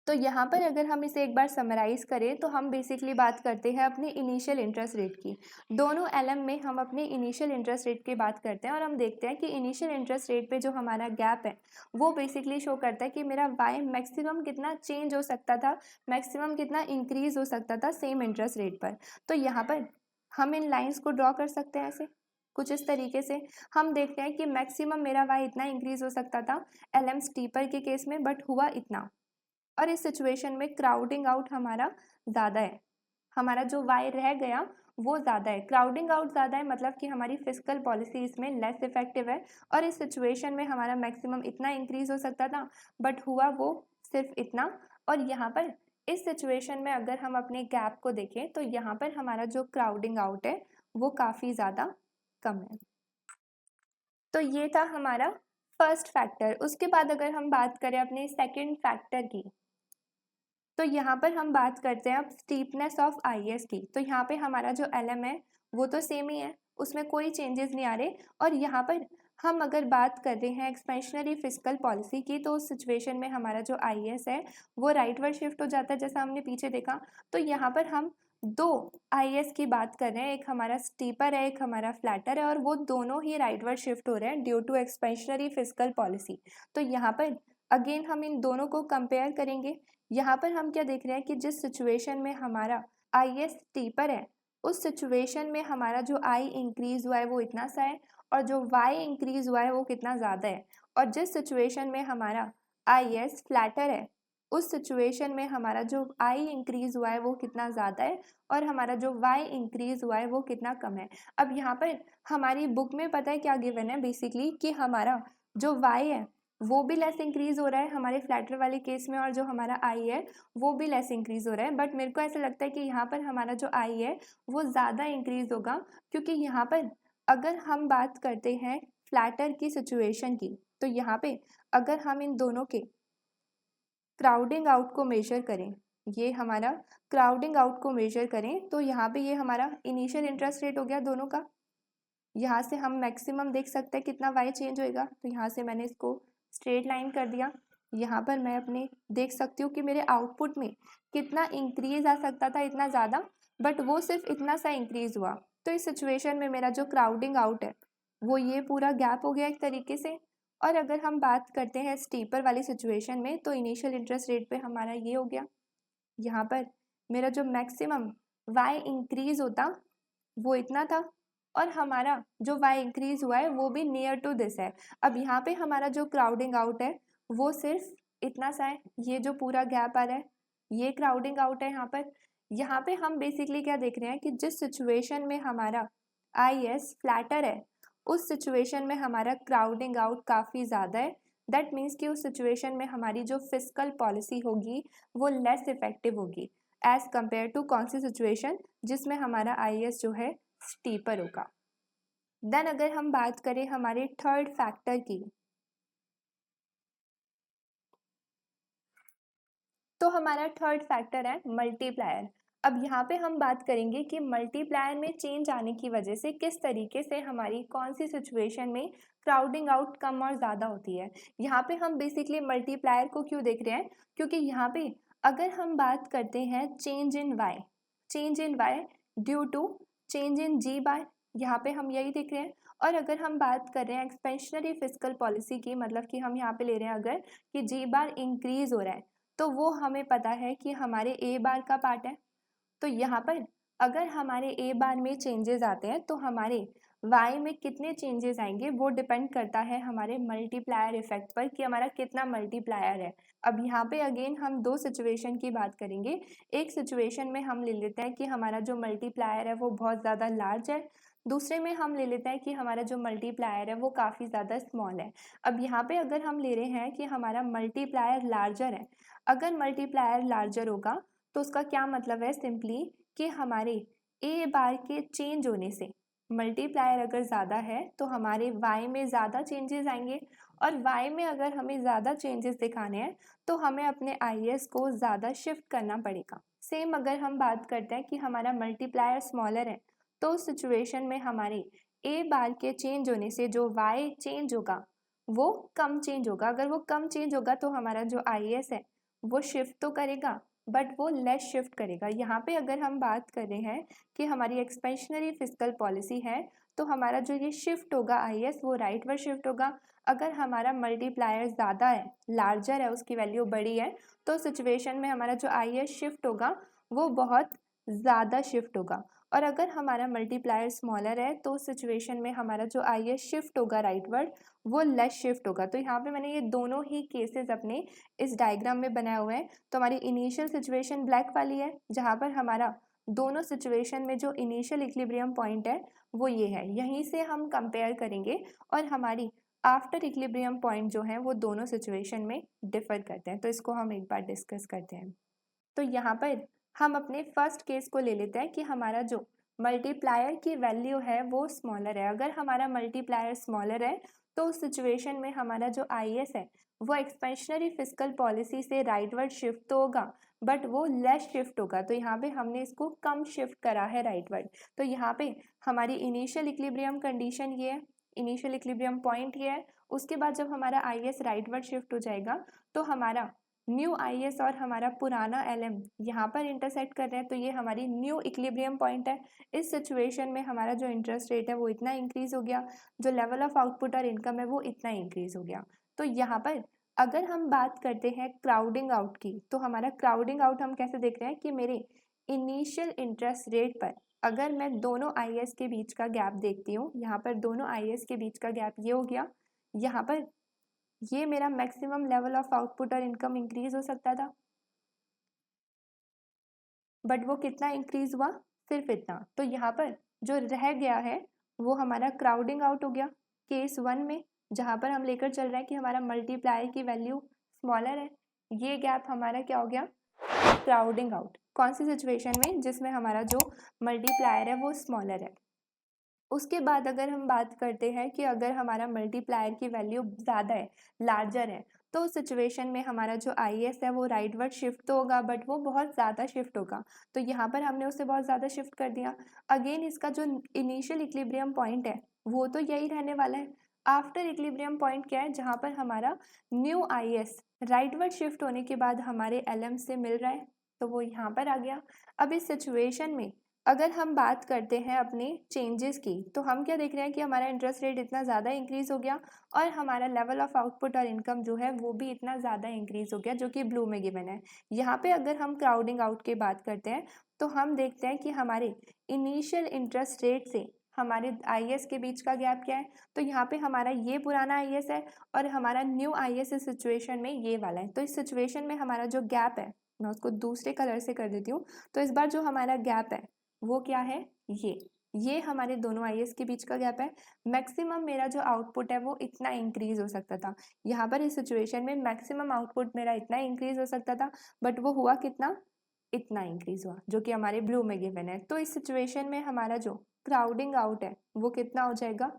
तो यहाँ पर अगर हम इसे एक बार समराइज करें तो हम बेसिकली बात करते हैं अपनी इनिशियल इंटरेस्ट रेट की। दोनों एलएम में हम अपनी इनिशियल इंटरेस्ट रेट की बात करते हैं और हम देखते हैं कि इनिशियल इंटरेस्ट रेट पे जो हमारा गैप है वो बेसिकली शो करता है कि मेरा वाई मैक्सिमम कितना चेंज हो सकता था, मैक्सिमम कितना इंक्रीज हो सकता था सेम इंटरेस्ट रेट पर। तो यहाँ पर हम इन लाइन्स को ड्रॉ कर सकते हैं ऐसे कुछ इस तरीके से। हम देखते हैं कि मैक्सिमम मेरा वाई इतना इंक्रीज हो सकता था एलएम स्टीपर के केस में, बट हुआ इतना, और इस सिचुएशन में क्राउडिंग आउट हमारा ज़्यादा है, हमारा जो वाई रह गया वो ज़्यादा है। क्राउडिंग आउट ज़्यादा है मतलब कि हमारी फिस्कल पॉलिसी इसमें लेस इफेक्टिव है, और इस सिचुएशन में हमारा मैक्सिमम इतना इंक्रीज हो सकता था बट हुआ वो सिर्फ इतना। और यहाँ पर इस सिचुएशन में अगर हम अपने गैप को देखें तो यहाँ पर हमारा जो क्राउडिंग आउट है वो काफ़ी ज़्यादा कम है। तो ये था हमारा फर्स्ट फैक्टर। उसके बाद अगर हम बात करें अपने सेकेंड फैक्टर की, तो यहाँ पर हम बात करते हैं अब स्टीपनेस ऑफ आईएस की। तो यहाँ पे हमारा जो एलएम है वो तो सेम ही है, उसमें कोई चेंजेस नहीं आ रहे। और यहाँ पर हम अगर बात कर रहे हैं एक्सपेंशनरी फिस्कल पॉलिसी की, तो उस सिचुएशन में हमारा जो आईएस है वो राइटवर्ड शिफ्ट हो जाता है, जैसा हमने पीछे देखा। तो यहाँ पर हम दो आईएस की बात कर रहे हैं, एक हमारा स्टीपर है, एक हमारा फ्लैटर है, और वो दोनों ही राइटवर्ड शिफ्ट हो रहे हैं due to expansionary fiscal policy. तो यहाँ पर अगेन हम इन दोनों को कंपेयर करेंगे। यहाँ पर हम क्या देख रहे हैं कि जिस सिचुएशन में हमारा आईएस स्टीपर है उस सिचुएशन में हमारा जो आई इंक्रीज हुआ है वो इतना सा है, और जो वाई इंक्रीज हुआ है वो कितना ज़्यादा है। और जिस सिचुएशन में हमारा आईएस फ्लैटर है उस सिचुएशन में हमारा जो आई इंक्रीज हुआ है वो कितना ज़्यादा है, और हमारा जो वाई इंक्रीज हुआ है वो कितना कम है। अब यहाँ पर हमारी बुक में पता है क्या गिवन है बेसिकली, कि हमारा जो वाई है वो भी लेस इंक्रीज हो रहा है हमारे फ्लैटर वाले केस में, और जो हमारा आई है वो भी लेस इंक्रीज हो रहा है। बट मेरे को ऐसा लगता है कि यहाँ पर हमारा जो आई है वो ज़्यादा इंक्रीज होगा, क्योंकि यहाँ पर अगर हम बात करते हैं फ्लैटर की सिचुएशन की, तो यहाँ पे अगर हम इन दोनों के क्राउडिंग आउट को मेजर करें, ये हमारा क्राउडिंग आउट को मेजर करें, तो यहाँ पे ये हमारा इनिशियल इंटरेस्ट रेट हो गया दोनों का। यहाँ से हम मैक्सिमम देख सकते हैं कितना वाई चेंज होएगा, तो यहाँ से मैंने इसको स्ट्रेट लाइन कर दिया। यहाँ पर मैं अपने देख सकती हूँ कि मेरे आउटपुट में कितना इंक्रीज आ सकता था, इतना ज़्यादा, बट वो सिर्फ इतना सा इंक्रीज हुआ। तो इस सिचुएशन में मेरा जो क्राउडिंग आउट है वो ये पूरा गैप हो गया एक तरीके से। और अगर हम बात करते हैं स्टीपर वाली सिचुएशन में, तो इनिशियल इंटरेस्ट रेट पे हमारा ये हो गया, यहाँ पर मेरा जो मैक्सिमम वाई इंक्रीज होता वो इतना था, और हमारा जो वाई इंक्रीज हुआ है वो भी नियर टू दिस है। अब यहाँ पे हमारा जो क्राउडिंग आउट है वो सिर्फ इतना सा है, ये जो पूरा गैप आ रहा है ये क्राउडिंग आउट है। यहाँ पे हम बेसिकली क्या देख रहे हैं कि जिस सिचुएशन में हमारा आई एस फ्लैटर है उस सिचुएशन में हमारा क्राउडिंग आउट काफ़ी ज़्यादा है। दैट मीन्स कि उस सिचुएशन में हमारी जो फिस्कल पॉलिसी होगी वो लेस इफेक्टिव होगी एज कंपेयर टू कौन सी सिचुएशन, जिसमें हमारा आई एस जो है स्टीपर होगा। देन अगर हम बात करें हमारे थर्ड फैक्टर की, तो हमारा थर्ड फैक्टर है मल्टीप्लायर। अब यहाँ पे हम बात करेंगे कि मल्टीप्लायर में चेंज आने की वजह से किस तरीके से हमारी कौन सी सिचुएशन में क्राउडिंग आउट कम और ज़्यादा होती है। यहाँ पे हम बेसिकली मल्टीप्लायर को क्यों देख रहे हैं, क्योंकि यहाँ पे अगर हम बात करते हैं change in Y due to change in G bar, यहाँ पे हम यही देख रहे हैं। और अगर हम बात कर रहे हैं एक्सपेंशनरी फिस्कल पॉलिसी की, मतलब कि हम यहाँ पे ले रहे हैं अगर कि जी बार इंक्रीज हो रहा है, तो वो हमें पता है कि हमारे ए बार का पार्ट है। तो यहाँ पर अगर हमारे ए बार में चेंजेस आते हैं तो हमारे वाई में कितने चेंजेस आएंगे वो डिपेंड करता है हमारे मल्टीप्लायर इफेक्ट पर, कि हमारा कितना मल्टीप्लायर है। अब यहाँ पे अगेन हम दो सिचुएशन की बात करेंगे। एक सिचुएशन में हम ले लेते हैं कि हमारा जो मल्टीप्लायर है वो बहुत ज़्यादा लार्ज है, दूसरे में हम ले लेते हैं कि हमारा जो मल्टीप्लायर है वो काफ़ी ज़्यादा स्मॉल है। अब यहाँ पे अगर हम ले रहे हैं कि हमारा मल्टीप्लायर लार्जर है, अगर मल्टीप्लायर लार्जर होगा तो उसका क्या मतलब है सिंपली कि हमारे ए बार के चेंज होने से मल्टीप्लायर अगर ज़्यादा है तो हमारे y में ज़्यादा चेंजेस आएंगे, और y में अगर हमें ज़्यादा चेंजेस दिखाने हैं तो हमें अपने IS को ज़्यादा शिफ्ट करना पड़ेगा। सेम अगर हम बात करते हैं कि हमारा मल्टीप्लायर स्मॉलर है, तो उस सिचुएशन में हमारे a बार के चेंज होने से जो y चेंज होगा वो कम चेंज होगा। अगर वो कम चेंज होगा तो हमारा जो IS है वो शिफ्ट तो करेगा बट वो लेस शिफ्ट करेगा। यहाँ पे अगर हम बात कर रहे हैं कि हमारी एक्सपेंशनरी फिस्कल पॉलिसी है, तो हमारा जो ये शिफ्ट होगा IS वो राइटवर्ड शिफ्ट होगा। अगर हमारा मल्टीप्लायर ज़्यादा है, लार्जर है, उसकी वैल्यू बड़ी है, तो सिचुएशन में हमारा जो IS शिफ्ट होगा वो बहुत ज़्यादा शिफ्ट होगा। और अगर हमारा मल्टीप्लायर स्मॉलर है तो उस सिचुएशन में हमारा जो IS शिफ्ट होगा राइटवर्ड वो लेस शिफ्ट होगा। तो यहाँ पे मैंने ये दोनों ही केसेस अपने इस डायग्राम में बनाए हुए हैं। तो हमारी इनिशियल सिचुएशन ब्लैक वाली है, जहाँ पर हमारा दोनों सिचुएशन में जो इनिशियल इक्विलिब्रियम पॉइंट है वो ये है। यहीं से हम कंपेयर करेंगे और हमारी आफ्टर इक्विलिब्रियम पॉइंट जो है वो दोनों सिचुएशन में डिफर करते हैं। तो इसको हम एक बार डिस्कस करते हैं। तो यहाँ पर हम अपने फर्स्ट केस को ले लेते हैं कि हमारा जो मल्टीप्लायर की वैल्यू है वो स्मॉलर है। अगर हमारा मल्टीप्लायर स्मॉलर है तो उस सिचुएशन में हमारा जो IS है वो एक्सपेंशनरी फिस्कल पॉलिसी से राइटवर्ड शिफ्ट तो होगा बट वो लेस शिफ्ट होगा। तो यहाँ पे हमने इसको कम शिफ्ट करा है राइटवर्ड। तो यहाँ पे हमारी इनिशियल इक्विलिब्रियम कंडीशन ये है, इनिशियल इक्विलिब्रियम पॉइंट ये है। उसके बाद जब हमारा IS राइटवर्ड शिफ्ट हो जाएगा तो हमारा न्यू IS और हमारा पुराना LM यहाँ पर इंटरसेक्ट कर रहे हैं, तो ये हमारी न्यू इक्विलिब्रियम पॉइंट है। इस सिचुएशन में हमारा जो इंटरेस्ट रेट है वो इतना इंक्रीज हो गया, जो लेवल ऑफ आउटपुट और इनकम है वो इतना इंक्रीज हो गया। तो यहाँ पर अगर हम बात करते हैं क्राउडिंग आउट की, तो हमारा क्राउडिंग आउट हम कैसे देख रहे हैं कि मेरे इनिशियल इंटरेस्ट रेट पर अगर मैं दोनों IS के बीच का गैप देखती हूँ, यहाँ पर दोनों IS के बीच का गैप ये हो गया, यहाँ पर ये मेरा मैक्सिमम लेवल ऑफ आउटपुट और इनकम इंक्रीज हो सकता था, बट वो कितना इंक्रीज हुआ, सिर्फ इतना। तो यहाँ पर जो रह गया है वो हमारा क्राउडिंग आउट हो गया केस 1 में, जहाँ पर हम लेकर चल रहे हैं कि हमारा मल्टीप्लायर की वैल्यू स्मॉलर है। ये गैप हमारा क्या हो गया, क्राउडिंग आउट। कौन सी सिचुएशन में, जिसमें हमारा जो मल्टीप्लायर है वो स्मॉलर है। उसके बाद अगर हम बात करते हैं कि अगर हमारा मल्टीप्लायर की वैल्यू ज़्यादा है, लार्जर है, तो उस सिचुएशन में हमारा जो IS है वो राइटवर्ड शिफ्ट तो होगा बट वो बहुत ज़्यादा शिफ्ट होगा। तो यहाँ पर हमने उसे बहुत ज़्यादा शिफ्ट कर दिया। अगेन इसका जो इनिशियल इक्विलिब्रियम पॉइंट है वो तो यही रहने वाला है। आफ्टर इक्विलिब्रियम पॉइंट क्या है, जहाँ पर हमारा न्यू IS राइटवर्ड शिफ्ट होने के बाद हमारे LM से मिल रहा है, तो वो यहाँ पर आ गया। अब इस सिचुएशन में अगर हम बात करते हैं अपने चेंजेस की, तो हम क्या देख रहे हैं कि हमारा इंटरेस्ट रेट इतना ज़्यादा इंक्रीज हो गया और हमारा लेवल ऑफ आउटपुट और इनकम जो है वो भी इतना ज़्यादा इंक्रीज हो गया, जो कि ब्लू में गिवन है। यहाँ पे अगर हम क्राउडिंग आउट की बात करते हैं तो हम देखते हैं कि हमारे इनिशियल इंटरेस्ट रेट से हमारे IS के बीच का गैप क्या है। तो यहाँ पे हमारा ये पुराना IS है और हमारा न्यू IS इस सिचुएशन में ये वाला है। तो इस सिचुएशन में हमारा जो गैप है, मैं उसको दूसरे कलर से कर देती हूँ। तो इस बार जो हमारा गैप है वो क्या है, ये हमारे दोनों IS के बीच का गैप है। मैक्सिमम मेरा जो आउटपुट है वो इतना इंक्रीज हो सकता था। यहाँ पर इस सिचुएशन में मैक्सिमम आउटपुट मेरा इतना इंक्रीज हो सकता था, बट वो हुआ कितना, इतना इंक्रीज हुआ, जो कि हमारे ब्लू में गिवन है। तो इस सिचुएशन में हमारा जो क्राउडिंग आउट है वो कितना हो जाएगा,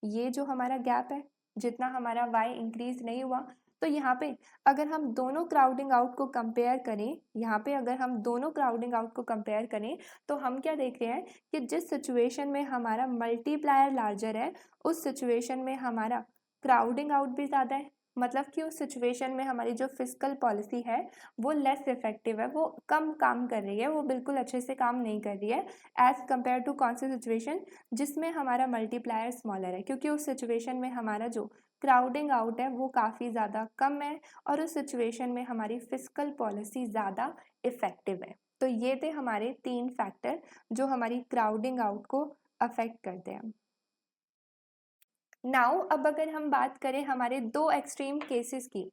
ये जो हमारा गैप है, जितना हमारा Y इंक्रीज नहीं हुआ। तो यहाँ पे अगर हम दोनों क्राउडिंग आउट को कंपेयर करें, यहाँ पे अगर हम दोनों क्राउडिंग आउट को कंपेयर करें तो हम क्या देख रहे हैं कि जिस सिचुएशन में हमारा मल्टीप्लायर लार्जर है उस सिचुएशन में हमारा क्राउडिंग आउट भी ज़्यादा है। मतलब कि उस सिचुएशन में हमारी जो फिस्कल पॉलिसी है वो लेस इफेक्टिव है, वो कम काम कर रही है, वो बिल्कुल अच्छे से काम नहीं कर रही है एज कम्पेयर टू कौन सी सिचुएशन, जिसमें हमारा मल्टीप्लायर स्मॉलर है। क्योंकि उस सिचुएशन में हमारा जो क्राउडिंग आउट है वो काफ़ी ज़्यादा कम है और उस सिचुएशन में हमारी फिस्कल पॉलिसी ज़्यादा इफेक्टिव है। तो ये थे हमारे 3 फैक्टर जो हमारी क्राउडिंग आउट को अफेक्ट करते हैं। नाउ अब अगर हम बात करें हमारे 2 एक्सट्रीम केसेस की,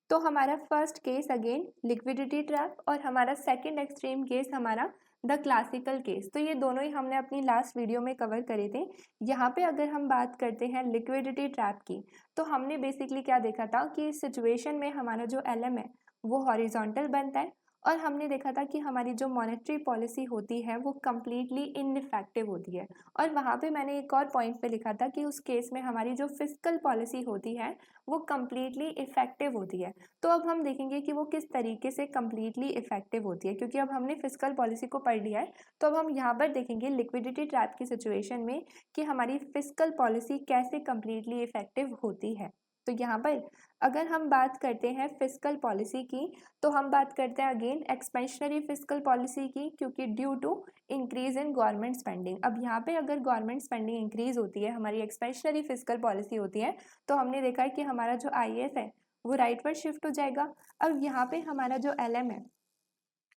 तो हमारा first case again liquidity trap और हमारा सेकंड एक्सट्रीम केस हमारा द क्लासिकल केस। तो ये दोनों ही हमने अपनी लास्ट वीडियो में कवर करे थे। यहाँ पे अगर हम बात करते हैं लिक्विडिटी ट्रैप की, तो हमने बेसिकली क्या देखा था कि इस सिचुएशन में हमारा जो LM है वो हॉरिजॉन्टल बनता है और हमने देखा था कि हमारी जो मॉनेटरी पॉलिसी होती है वो कम्प्लीटली इनइफेक्टिव होती है। और वहाँ पे मैंने एक और पॉइंट पे लिखा था कि उस केस में हमारी जो फिस्कल पॉलिसी होती है वो कम्प्लीटली इफेक्टिव होती है। तो अब हम देखेंगे कि वो किस तरीके से कम्प्लीटली इफेक्टिव होती है, क्योंकि अब हमने फिस्कल पॉलिसी को पढ़ लिया है। तो अब हम यहाँ पर देखेंगे लिक्विडिटी ट्रैप की सिचुएशन में कि हमारी फिस्कल पॉलिसी कैसे कम्प्लीटली इफेक्टिव होती है। तो यहाँ पर अगर हम बात करते हैं फिस्कल पॉलिसी की, तो हम बात करते हैं अगेन एक्सपेंशनरी फिस्कल पॉलिसी की, क्योंकि due to increase in government spending. अब यहाँ पे अगर गवर्नमेंट स्पेंडिंग इंक्रीज होती है, हमारी एक्सपेंशनरी फिस्कल पॉलिसी होती है, तो हमने देखा है कि हमारा जो IAS है वो राइट पर शिफ्ट हो जाएगा। अब यहाँ पे हमारा जो LM है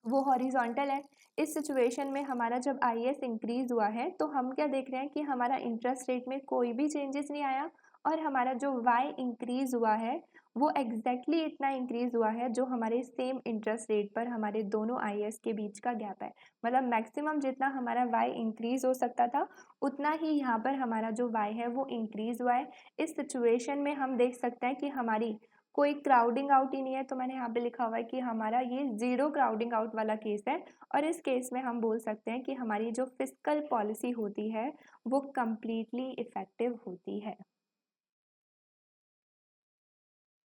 वो हॉरिजॉन्टल है। इस सिचुएशन में हमारा जब IAS इंक्रीज हुआ है तो हम क्या देख रहे हैं कि हमारा इंटरेस्ट रेट में कोई भी चेंजेस नहीं आया, और हमारा जो Y इंक्रीज हुआ है वो एग्जैक्टली इतना इंक्रीज हुआ है जो हमारे सेम इंटरेस्ट रेट पर हमारे दोनों IAS के बीच का गैप है। मतलब मैक्सिमम जितना हमारा Y इंक्रीज हो सकता था उतना ही यहाँ पर हमारा जो Y है वो इंक्रीज हुआ है। इस सिचुएशन में हम देख सकते हैं कि हमारी कोई क्राउडिंग आउट ही नहीं है। तो मैंने यहाँ पे लिखा हुआ है कि हमारा ये जीरो क्राउडिंग आउट वाला केस है, और इस केस में हम बोल सकते हैं कि हमारी जो फिस्कल पॉलिसी होती है वो कम्प्लीटली इफेक्टिव होती है।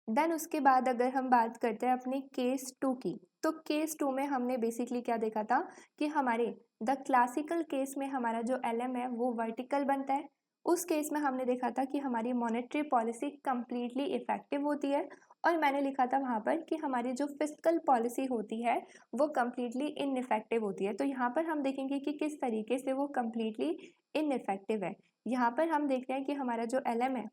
देन उसके बाद अगर हम बात करते हैं अपने केस 2 की, तो केस 2 में हमने बेसिकली क्या देखा था कि हमारे द क्लासिकल केस में हमारा जो LM है वो वर्टिकल बनता है। उस केस में हमने देखा था कि हमारी मॉनेटरी पॉलिसी कम्प्लीटली इफेक्टिव होती है, और मैंने लिखा था वहाँ पर कि हमारी जो फिस्कल पॉलिसी होती है वो कम्प्लीटली इनइफेक्टिव होती है। तो यहाँ पर हम देखेंगे कि किस तरीके से वो कम्प्लीटली इनइफेक्टिव है। यहाँ पर हम देख रहे हैं कि हमारा जो LM है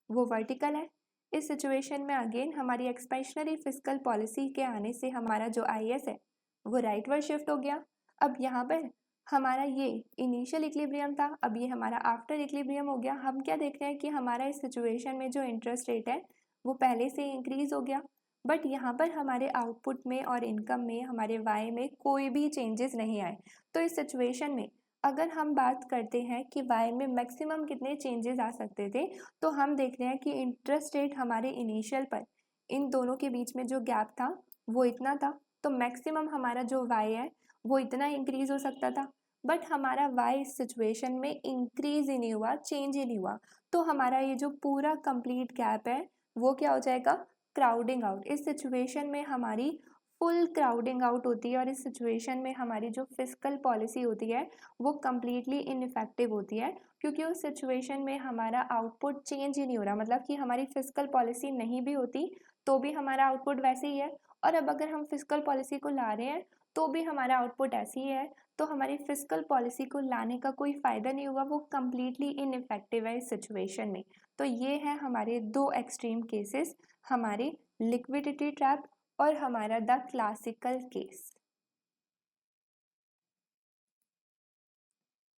वो वर्टिकल है। इस सिचुएशन में अगेन हमारी एक्सपेंशनरी फिस्कल पॉलिसी के आने से हमारा जो IAS है वो राइटवर्ड शिफ्ट हो गया। अब यहाँ पर हमारा ये इनिशियल इक्विलिब्रियम था, अब ये हमारा आफ्टर इक्विलिब्रियम हो गया। हम क्या देख रहे हैं कि हमारा इस सिचुएशन में जो इंटरेस्ट रेट है वो पहले से इंक्रीज हो गया, बट यहाँ पर हमारे आउटपुट में और इनकम में हमारे Y में कोई भी चेंजेस नहीं आए। तो इस सिचुएशन में अगर हम बात करते हैं कि Y में मैक्सिमम कितने चेंजेस आ सकते थे, तो हम देख रहे हैं कि इंटरेस्ट रेट हमारे इनिशियल पर इन दोनों के बीच में जो गैप था वो इतना था, तो मैक्सिमम हमारा जो Y है वो इतना इंक्रीज हो सकता था। बट हमारा Y इस सिचुएशन में इंक्रीज ही नहीं हुआ, चेंज ही नहीं हुआ। तो हमारा ये जो पूरा कंप्लीट गैप है वो क्या हो जाएगा, क्राउडिंग आउट। इस सिचुएशन में हमारी फुल क्राउडिंग आउट होती है, और इस सिचुएशन में हमारी जो फिस्कल पॉलिसी होती है वो कम्प्लीटली इनइफेक्टिव होती है, क्योंकि उस सिचुएशन में हमारा आउटपुट चेंज ही नहीं हो रहा। मतलब कि हमारी फिस्कल पॉलिसी नहीं भी होती तो भी हमारा आउटपुट वैसे ही है, और अब अगर हम फिस्कल पॉलिसी को ला रहे हैं तो भी हमारा आउटपुट ऐसे ही है। तो हमारी फिस्कल पॉलिसी को लाने का कोई फ़ायदा नहीं होगा, वो कम्प्लीटली इनइफेक्टिव है इस सिचुएशन में। तो ये है हमारे दो एक्सट्रीम केसेस, हमारे लिक्विडिटी ट्रैप और हमारा द क्लासिकल केस।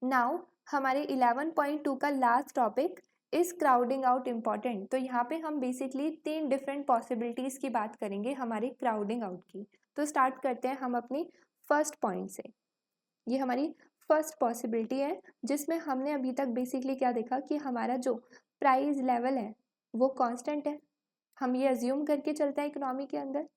नाउ हमारे 11.2 का last topic is crowding out important. तो यहाँ पे हम बेसिकली 3 डिफरेंट पॉसिबिलिटीज़ की बात करेंगे हमारे क्राउडिंग आउट की। तो स्टार्ट करते हैं हम अपनी फर्स्ट पॉइंट से। ये हमारी फर्स्ट पॉसिबिलिटी है जिसमें हमने अभी तक बेसिकली क्या देखा कि हमारा जो प्राइस लेवल है वो कांस्टेंट है। हम ये अज्यूम करके चलते हैं इकोनॉमी के अंदर,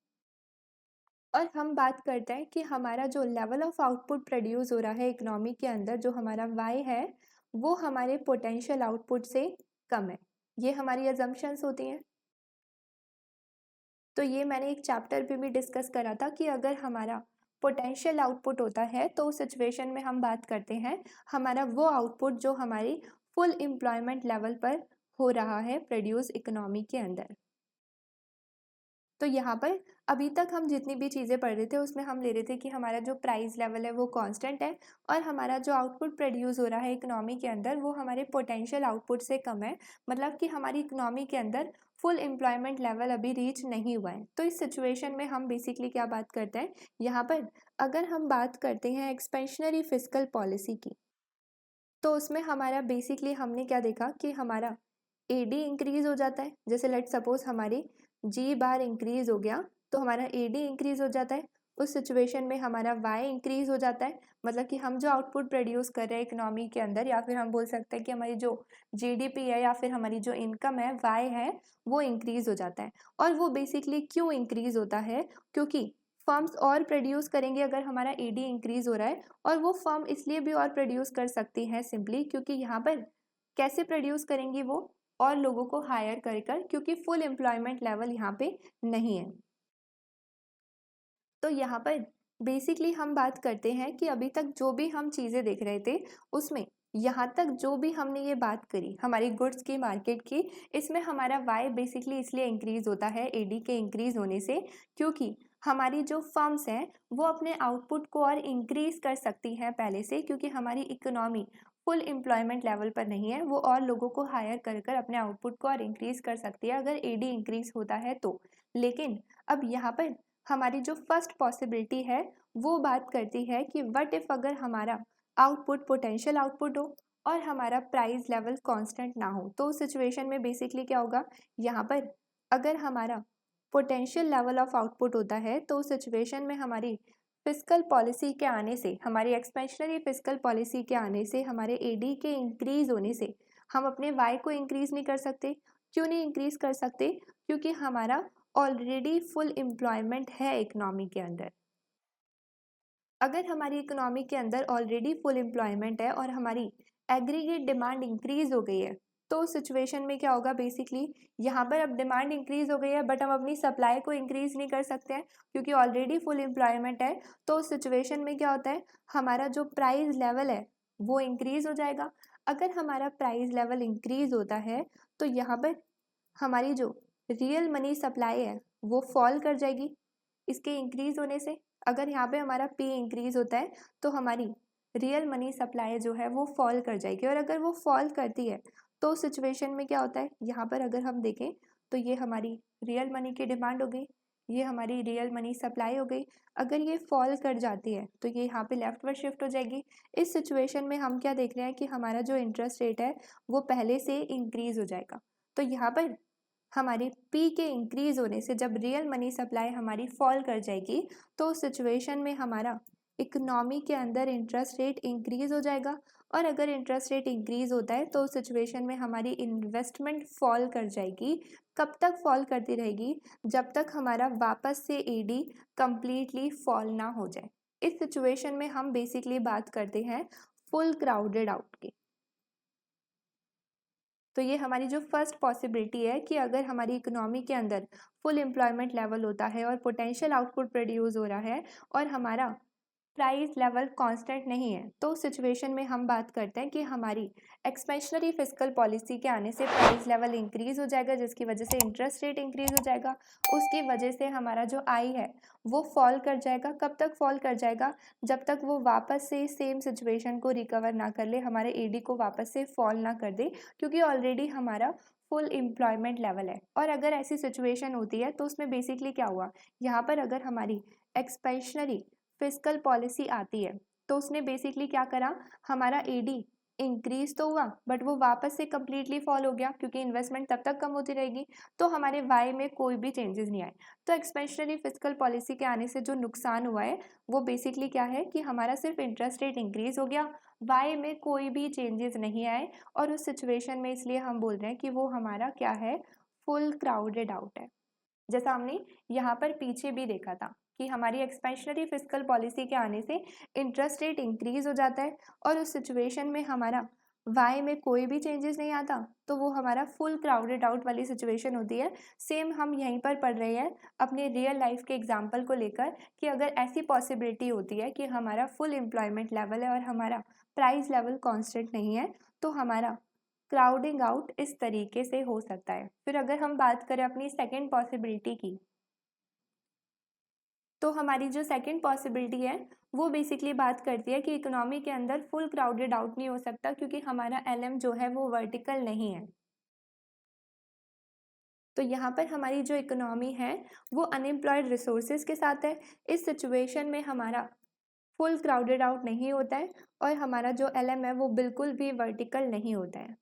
और हम बात करते हैं कि हमारा जो लेवल ऑफ आउटपुट प्रोड्यूस हो रहा है इकोनॉमी के अंदर, जो हमारा Y है वो हमारे पोटेंशियल आउटपुट से कम है। ये हमारी अजम्पशंस होती हैं। तो ये मैंने एक चैप्टर पे भी डिस्कस करा था कि अगर हमारा पोटेंशियल आउटपुट होता है तो उस सिचुएशन में हम बात करते हैं हमारा वो आउटपुट जो हमारी फुल एम्प्लॉयमेंट लेवल पर हो रहा है प्रोड्यूस इकोनॉमी के अंदर। तो यहाँ पर अभी तक हम जितनी भी चीज़ें पढ़ रहे थे उसमें हम ले रहे थे कि हमारा जो प्राइस लेवल है वो कांस्टेंट है, और हमारा जो आउटपुट प्रोड्यूस हो रहा है इकोनॉमी के अंदर वो हमारे पोटेंशियल आउटपुट से कम है। मतलब कि हमारी इकोनॉमी के अंदर फुल एम्प्लॉयमेंट लेवल अभी रीच नहीं हुआ है। तो इस सिचुएशन में हम बेसिकली क्या बात करते हैं यहाँ पर, अगर हम बात करते हैं एक्सपेंशनरी फिस्कल पॉलिसी की, तो उसमें हमारा बेसिकली हमने क्या देखा कि हमारा AD इंक्रीज हो जाता है। जैसे लेट सपोज हमारी G बार इंक्रीज हो गया तो हमारा AD इंक्रीज हो जाता है। उस सिचुएशन में हमारा Y इंक्रीज हो जाता है। मतलब कि हम जो आउटपुट प्रोड्यूस कर रहे हैं इकोनॉमी के अंदर, या फिर हम बोल सकते हैं कि हमारी जो GDP है या फिर हमारी जो इनकम है Y है वो इंक्रीज हो जाता है। और वो बेसिकली क्यों इंक्रीज होता है, क्योंकि फर्म्स और प्रोड्यूस करेंगे अगर हमारा एडी इंक्रीज हो रहा है, और वो फर्म इसलिए भी और प्रोड्यूस कर सकती हैं सिंपली क्योंकि यहाँ पर कैसे प्रोड्यूस करेंगी वो, और लोगों को हायर कर कर, क्योंकि फुल एम्प्लॉयमेंट लेवल यहाँ पे नहीं है। तो यहाँ पर बेसिकली हम बात करते हैं कि अभी तक जो भी हम चीज़ें देख रहे थे उसमें यहाँ तक जो भी हमने ये बात करी हमारी गुड्स की मार्केट की, इसमें हमारा वाई बेसिकली इसलिए इंक्रीज होता है एडी के इंक्रीज होने से, क्योंकि हमारी जो फर्म्स हैं वो अपने आउटपुट को और इंक्रीज कर सकती हैं पहले से, क्योंकि हमारी इकोनॉमी फुल एम्प्लॉयमेंट लेवल पर नहीं है, वो और लोगों को हायर कर कर अपने आउटपुट को और इंक्रीज कर सकती है अगर एडी इंक्रीज होता है तो। लेकिन अब यहाँ पर हमारी जो फर्स्ट पॉसिबिलिटी है वो बात करती है कि व्हाट इफ अगर हमारा आउटपुट पोटेंशियल आउटपुट हो और हमारा प्राइस लेवल कांस्टेंट ना हो, तो उस सिचुएशन में बेसिकली क्या होगा, यहाँ पर अगर हमारा पोटेंशियल लेवल ऑफ आउटपुट होता है तो उस सिचुएशन में हमारी फिस्कल पॉलिसी के आने से, हमारी एक्सपेंशनरी फिस्कल पॉलिसी के आने से, हमारे एडी के इंक्रीज होने से हम अपने वाई को इंक्रीज नहीं कर सकते। क्यों नहीं इंक्रीज कर सकते? क्योंकि हमारा ऑलरेडी फुल एम्प्लॉयमेंट है इकोनॉमी के अंदर। अगर हमारी इकोनॉमी के अंदर ऑलरेडी फुल एम्प्लॉयमेंट है और हमारी एग्रीगेट डिमांड इंक्रीज हो गई है, तो उस सिचुएशन में क्या होगा, बेसिकली यहाँ पर अब डिमांड इंक्रीज हो गई है बट हम अपनी सप्लाई को इंक्रीज नहीं कर सकते हैं क्योंकि ऑलरेडी फुल एम्प्लॉयमेंट है। तो उस सिचुएशन में क्या होता है, हमारा जो प्राइस लेवल है वो इंक्रीज हो जाएगा। अगर हमारा प्राइस लेवल इंक्रीज होता है तो यहाँ पर हमारी जो रियल मनी सप्लाई है वो फॉल कर जाएगी इसके इंक्रीज होने से। अगर यहाँ पे हमारा पी इंक्रीज होता है तो हमारी रियल मनी सप्लाई जो है वो फॉल कर जाएगी, और अगर वो फॉल करती है तो सिचुएशन में क्या होता है, यहाँ पर अगर हम देखें तो ये हमारी रियल मनी की डिमांड हो गई, ये हमारी रियल मनी सप्लाई हो गई। अगर ये फॉल कर जाती है तो ये यहाँ पे लेफ्टवर्ड शिफ्ट हो जाएगी। इस सिचुएशन में हम क्या देख रहे हैं कि हमारा जो इंटरेस्ट रेट है वो पहले से इंक्रीज हो जाएगा। तो यहाँ पर हमारी पी के इंक्रीज होने से जब रियल मनी सप्लाई हमारी फॉल कर जाएगी तो उस सिचुएशन में हमारा इकोनॉमी के अंदर इंटरेस्ट रेट इंक्रीज हो जाएगा, और अगर इंटरेस्ट रेट इंक्रीज होता है तो उस सिचुएशन में हमारी इन्वेस्टमेंट फॉल कर जाएगी। कब तक फॉल करती रहेगी? जब तक हमारा वापस से एडी कंप्लीटली फॉल ना हो जाए। इस सिचुएशन में हम बेसिकली बात करते हैं फुल क्राउडेड आउट की। तो ये हमारी जो फर्स्ट पॉसिबिलिटी है कि अगर हमारी इकोनॉमी के अंदर फुल एम्प्लॉयमेंट लेवल होता है और पोटेंशियल आउटपुट प्रोड्यूस हो रहा है और हमारा प्राइस लेवल कांस्टेंट नहीं है, तो सिचुएशन में हम बात करते हैं कि हमारी एक्सपेंशनरी फिस्कल पॉलिसी के आने से प्राइस लेवल इंक्रीज हो जाएगा, जिसकी वजह से इंटरेस्ट रेट इंक्रीज हो जाएगा। उसकी वजह से हमारा जो आई है वो फॉल कर जाएगा। कब तक फॉल कर जाएगा? जब तक वो वापस से सेम सिचुएशन को रिकवर ना कर ले, हमारे एडी को वापस से फॉल ना कर दे, क्योंकि ऑलरेडी हमारा फुल एम्प्लॉयमेंट लेवल है। और अगर ऐसी सिचुएशन होती है तो उसमें बेसिकली क्या हुआ, यहाँ पर अगर हमारी एक्सपेंशनरी फिस्कल पॉलिसी आती है तो उसने बेसिकली क्या करा, हमारा एडी इंक्रीज तो हुआ बट वो वापस से कम्प्लीटली फॉल हो गया क्योंकि इन्वेस्टमेंट तब तक कम होती रहेगी, तो हमारे वाई में कोई भी चेंजेस नहीं आए। तो एक्सपेंशनरी फिस्कल पॉलिसी के आने से जो नुकसान हुआ है वो बेसिकली क्या है कि हमारा सिर्फ इंटरेस्ट रेट इंक्रीज हो गया, वाई में कोई भी चेंजेस नहीं आए, और उस सिचुएशन में इसलिए हम बोल रहे हैं कि वो हमारा क्या है, फुल क्राउडेड आउट है। जैसा हमने यहाँ पर पीछे भी देखा था कि हमारी एक्सपेंशनरी फिस्कल पॉलिसी के आने से इंटरेस्ट रेट इंक्रीज हो जाता है और उस सिचुएशन में हमारा वाई में कोई भी चेंजेस नहीं आता, तो वो हमारा फुल क्राउडेड आउट वाली सिचुएशन होती है। सेम हम यहीं पर पढ़ रहे हैं अपने रियल लाइफ के एग्जाम्पल को लेकर कि अगर ऐसी पॉसिबिलिटी होती है कि हमारा फुल एम्प्लॉयमेंट लेवल है और हमारा प्राइस लेवल कॉन्स्टेंट नहीं है, तो हमारा क्राउडिंग आउट इस तरीके से हो सकता है। फिर अगर हम बात करें अपनी सेकेंड पॉसिबिलिटी की, तो हमारी जो सेकेंड पॉसिबिलिटी है वो बेसिकली बात करती है कि इकोनॉमी के अंदर फुल क्राउडेड आउट नहीं हो सकता क्योंकि हमारा एलएम जो है वो वर्टिकल नहीं है। तो यहाँ पर हमारी जो इकोनॉमी है वो अनएम्प्लॉयड रिसोर्सेज के साथ है। इस सिचुएशन में हमारा फुल क्राउडेड आउट नहीं होता है और हमारा जो एलएम है वो बिल्कुल भी वर्टिकल नहीं होता है।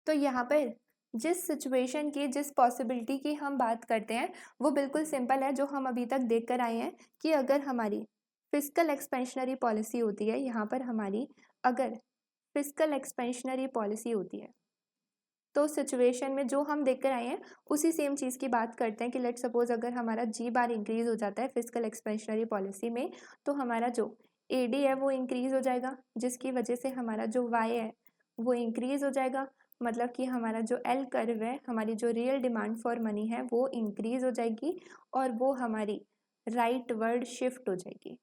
तो यहाँ पर जिस सिचुएशन की, जिस पॉसिबिलिटी की हम बात करते हैं वो बिल्कुल सिंपल है, जो हम अभी तक देख कर आए हैं कि अगर हमारी फिस्कल एक्सपेंशनरी पॉलिसी होती है, यहाँ पर हमारी अगर फिस्कल एक्सपेंशनरी पॉलिसी होती है तो उस सिचुएशन में जो हम देख कर आए हैं उसी सेम चीज़ की बात करते हैं कि लेट सपोज अगर हमारा जी बार इंक्रीज हो जाता है फिजिकल एक्सपेंशनरी पॉलिसी में, तो हमारा जो एडी है वो इंक्रीज हो जाएगा, जिसकी वजह से हमारा जो वाई है वो इंक्रीज हो जाएगा। मतलब कि हमारा जो एल कर्व है, हमारी जो रियल डिमांड फॉर मनी है वो इंक्रीज हो जाएगी और वो हमारी राइट वर्ड शिफ्ट हो जाएगी।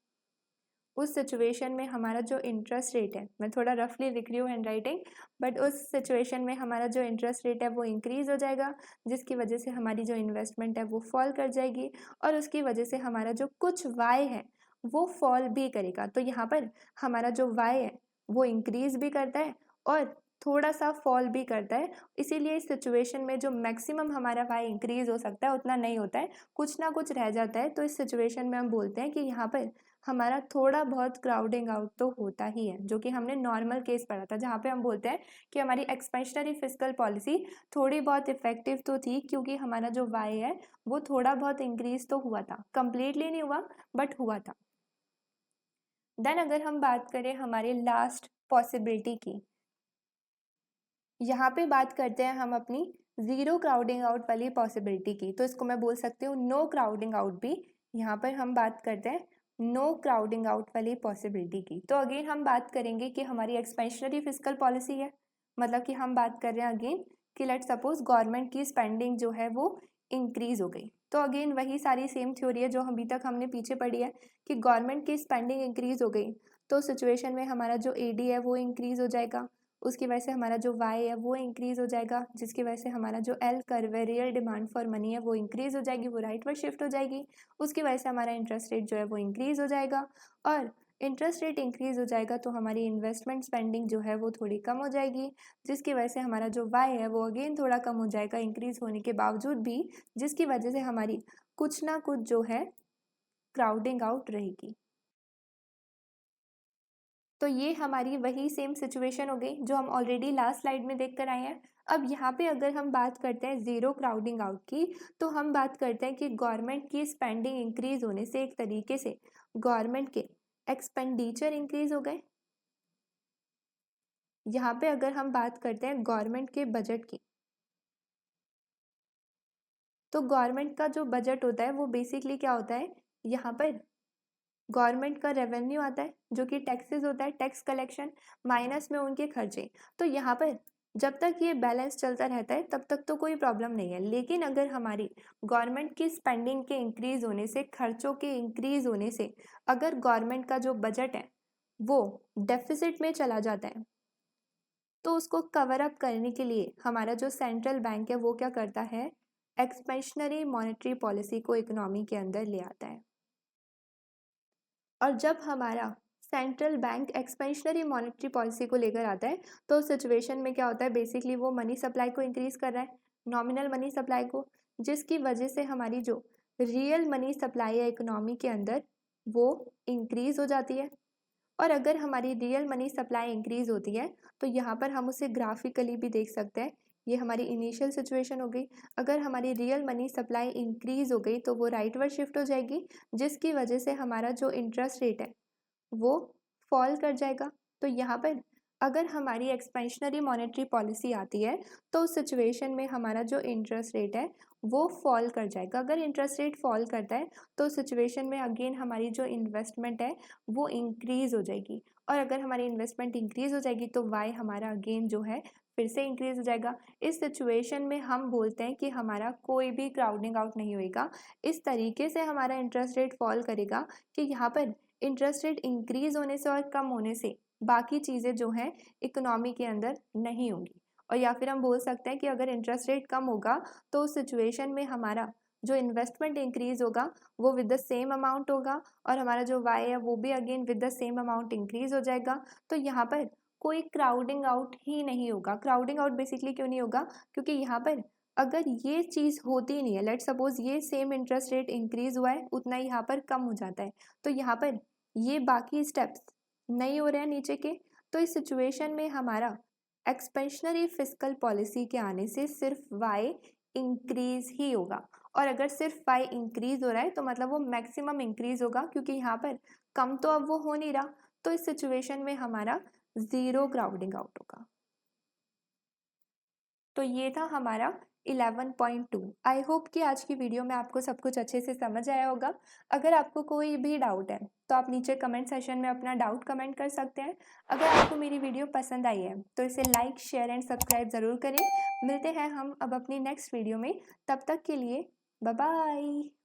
उस सिचुएशन में हमारा जो इंटरेस्ट रेट है, मैं थोड़ा रफली लिख रही हूँ हैंड राइटिंग, बट उस सिचुएशन में हमारा जो इंटरेस्ट रेट है वो इंक्रीज हो जाएगा, जिसकी वजह से हमारी जो इन्वेस्टमेंट है वो फॉल कर जाएगी और उसकी वजह से हमारा जो कुछ वाई है वो फॉल भी करेगा। तो यहाँ पर हमारा जो वाई है वो इंक्रीज भी करता है और थोड़ा सा फॉल भी करता है। इसीलिए इस सिचुएशन में जो मैक्सिमम हमारा वाई इंक्रीज हो सकता है उतना नहीं होता है, कुछ ना कुछ रह जाता है। तो इस सिचुएशन में हम बोलते हैं कि यहाँ पर हमारा थोड़ा बहुत क्राउडिंग आउट तो होता ही है, जो कि हमने नॉर्मल केस पढ़ा था, जहाँ पे हम बोलते हैं कि हमारी एक्सपेंशनरी फिस्कल पॉलिसी थोड़ी बहुत इफेक्टिव तो थी, क्योंकि हमारा जो वाई है वो थोड़ा बहुत इंक्रीज तो हुआ था, कंप्लीटली नहीं हुआ बट हुआ था। देन अगर हम बात करें हमारे लास्ट पॉसिबिलिटी की, यहाँ पे बात करते हैं हम अपनी ज़ीरो क्राउडिंग आउट वाली पॉसिबिलिटी की, तो इसको मैं बोल सकती हूँ नो क्राउडिंग आउट भी। यहाँ पर हम बात करते हैं नो क्राउडिंग आउट वाली पॉसिबिलिटी की। तो अगेन हम बात करेंगे कि हमारी एक्सपेंशनरी फिजिकल पॉलिसी है, मतलब कि हम बात कर रहे हैं अगेन कि लेट सपोज गवर्नमेंट की स्पेंडिंग जो है वो इंक्रीज हो गई। तो अगेन वही सारी सेम थ्योरी है जो अभी तक हमने पीछे पढ़ी है कि गवर्नमेंट की स्पेंडिंग इंक्रीज हो गई तो सिचुएशन में हमारा जो एडी है वो इंक्रीज हो जाएगा, उसकी वजह से हमारा जो वाई है वो इंक्रीज हो जाएगा, जिसकी वजह से हमारा जो एल कर्व है रियल डिमांड फॉर मनी है वो इंक्रीज हो जाएगी, वो राइट वर्ड शिफ्ट हो जाएगी। उसकी वजह से हमारा इंटरेस्ट रेट जो है वो इंक्रीज हो जाएगा और इंटरेस्ट रेट इंक्रीज हो जाएगा तो हमारी इन्वेस्टमेंट स्पेंडिंग जो है वो थोड़ी कम हो जाएगी, जिसकी वजह से हमारा जो वाई है वो अगेन थोड़ा कम हो जाएगा इंक्रीज होने के बावजूद भी, जिसकी वजह से हमारी कुछ ना कुछ जो है क्राउडिंग आउट रहेगी। तो ये हमारी वही सेम सिचुएशन हो गई जो हम ऑलरेडी लास्ट स्लाइड में देख कर आए हैं। अब यहाँ पे अगर हम बात करते हैं ज़ीरो क्राउडिंग आउट की, तो हम बात करते हैं कि गवर्नमेंट की स्पेंडिंग इंक्रीज होने से एक तरीके से गवर्नमेंट के एक्सपेंडिचर इंक्रीज हो गए। यहाँ पे अगर हम बात करते हैं गवर्नमेंट के बजट की, तो गवर्नमेंट का जो बजट होता है वो बेसिकली क्या होता है, यहाँ पर गवर्नमेंट का रेवेन्यू आता है जो कि टैक्सेस होता है, टैक्स कलेक्शन माइनस में उनके खर्चे। तो यहाँ पर जब तक ये बैलेंस चलता रहता है तब तक तो कोई प्रॉब्लम नहीं है, लेकिन अगर हमारी गवर्नमेंट की स्पेंडिंग के इंक्रीज होने से, खर्चों के इंक्रीज होने से अगर गवर्नमेंट का जो बजट है वो डेफिसिट में चला जाता है, तो उसको कवर अप करने के लिए हमारा जो सेंट्रल बैंक है वो क्या करता है, एक्सपेंशनरी मॉनेटरी पॉलिसी को इकोनॉमी के अंदर ले आता है। और जब हमारा central bank expansionary monetary policy को लेकर आता है तो सिचुएशन में क्या होता है, बेसिकली वो मनी सप्लाई को इंक्रीज कर रहा है, नॉमिनल मनी सप्लाई को, जिसकी वजह से हमारी जो रियल मनी सप्लाई है इकोनॉमी के अंदर वो इंक्रीज हो जाती है। और अगर हमारी रियल मनी सप्लाई इंक्रीज होती है तो यहाँ पर हम उसे ग्राफिकली भी देख सकते हैं। ये हमारी इनिशियल सिचुएशन हो गई। अगर हमारी रियल मनी सप्लाई इंक्रीज हो गई तो वो राइटवर्ड शिफ्ट हो जाएगी, जिसकी वजह से हमारा जो इंटरेस्ट रेट है वो फॉल कर जाएगा। तो यहाँ पर अगर हमारी एक्सपेंशनरी मॉनेटरी पॉलिसी आती है तो उस सिचुएशन में हमारा जो इंटरेस्ट रेट है वो फॉल कर जाएगा। अगर इंटरेस्ट रेट फॉल करता है तो सिचुएशन में अगेन हमारी जो इन्वेस्टमेंट है वो इंक्रीज हो जाएगी, और अगर हमारी इन्वेस्टमेंट इंक्रीज हो जाएगी तो वाई हमारा अगेन जो है फिर से इंक्रीज हो जाएगा। इस सिचुएशन में हम बोलते हैं कि हमारा कोई भी क्राउडिंग आउट नहीं होएगा। इस तरीके से हमारा इंटरेस्ट रेट फॉल करेगा कि यहाँ पर इंटरेस्ट रेट इंक्रीज होने से और कम होने से बाकी चीज़ें जो हैं इकोनॉमी के अंदर नहीं होंगी। और या फिर हम बोल सकते हैं कि अगर इंटरेस्ट रेट कम होगा तो उस सिचुएशन में हमारा जो इन्वेस्टमेंट इंक्रीज होगा वो विद द सेम अमाउंट होगा और हमारा जो वाई है वो भी again with the same amount increase हो जाएगा। तो यहाँ पर कोई क्राउडिंग आउट ही नहीं होगा। क्राउडिंग आउट बेसिकली क्यों नहीं होगा, क्योंकि यहाँ पर अगर ये चीज़ होती नहीं है, लेट सपोज ये सेम इंटरेस्ट रेट इंक्रीज हुआ है उतना ही यहाँ पर कम हो जाता है, तो यहाँ पर ये बाकी स्टेप्स नहीं हो रहे हैं नीचे के, तो इस सिचुएशन में हमारा एक्सपेंशनरी फिस्कल पॉलिसी के आने से सिर्फ वाई इंक्रीज ही होगा। और अगर सिर्फ वाई इंक्रीज हो रहा है तो मतलब वो मैक्सिमम इंक्रीज होगा, क्योंकि यहाँ पर कम तो अब वो हो नहीं रहा। तो इस सिचुएशन में हमारा ज़ीरो क्राउडिंग आउट होगा। तो ये था हमारा 11.2। आई होप कि आज की वीडियो में आपको सब कुछ अच्छे से समझ आया होगा। अगर आपको कोई भी डाउट है तो आप नीचे कमेंट सेशन में अपना डाउट कमेंट कर सकते हैं। अगर आपको मेरी वीडियो पसंद आई है तो इसे लाइक, शेयर एंड सब्सक्राइब ज़रूर करें। मिलते हैं हम अब अपनी नेक्स्ट वीडियो में, तब तक के लिए बाय बाय।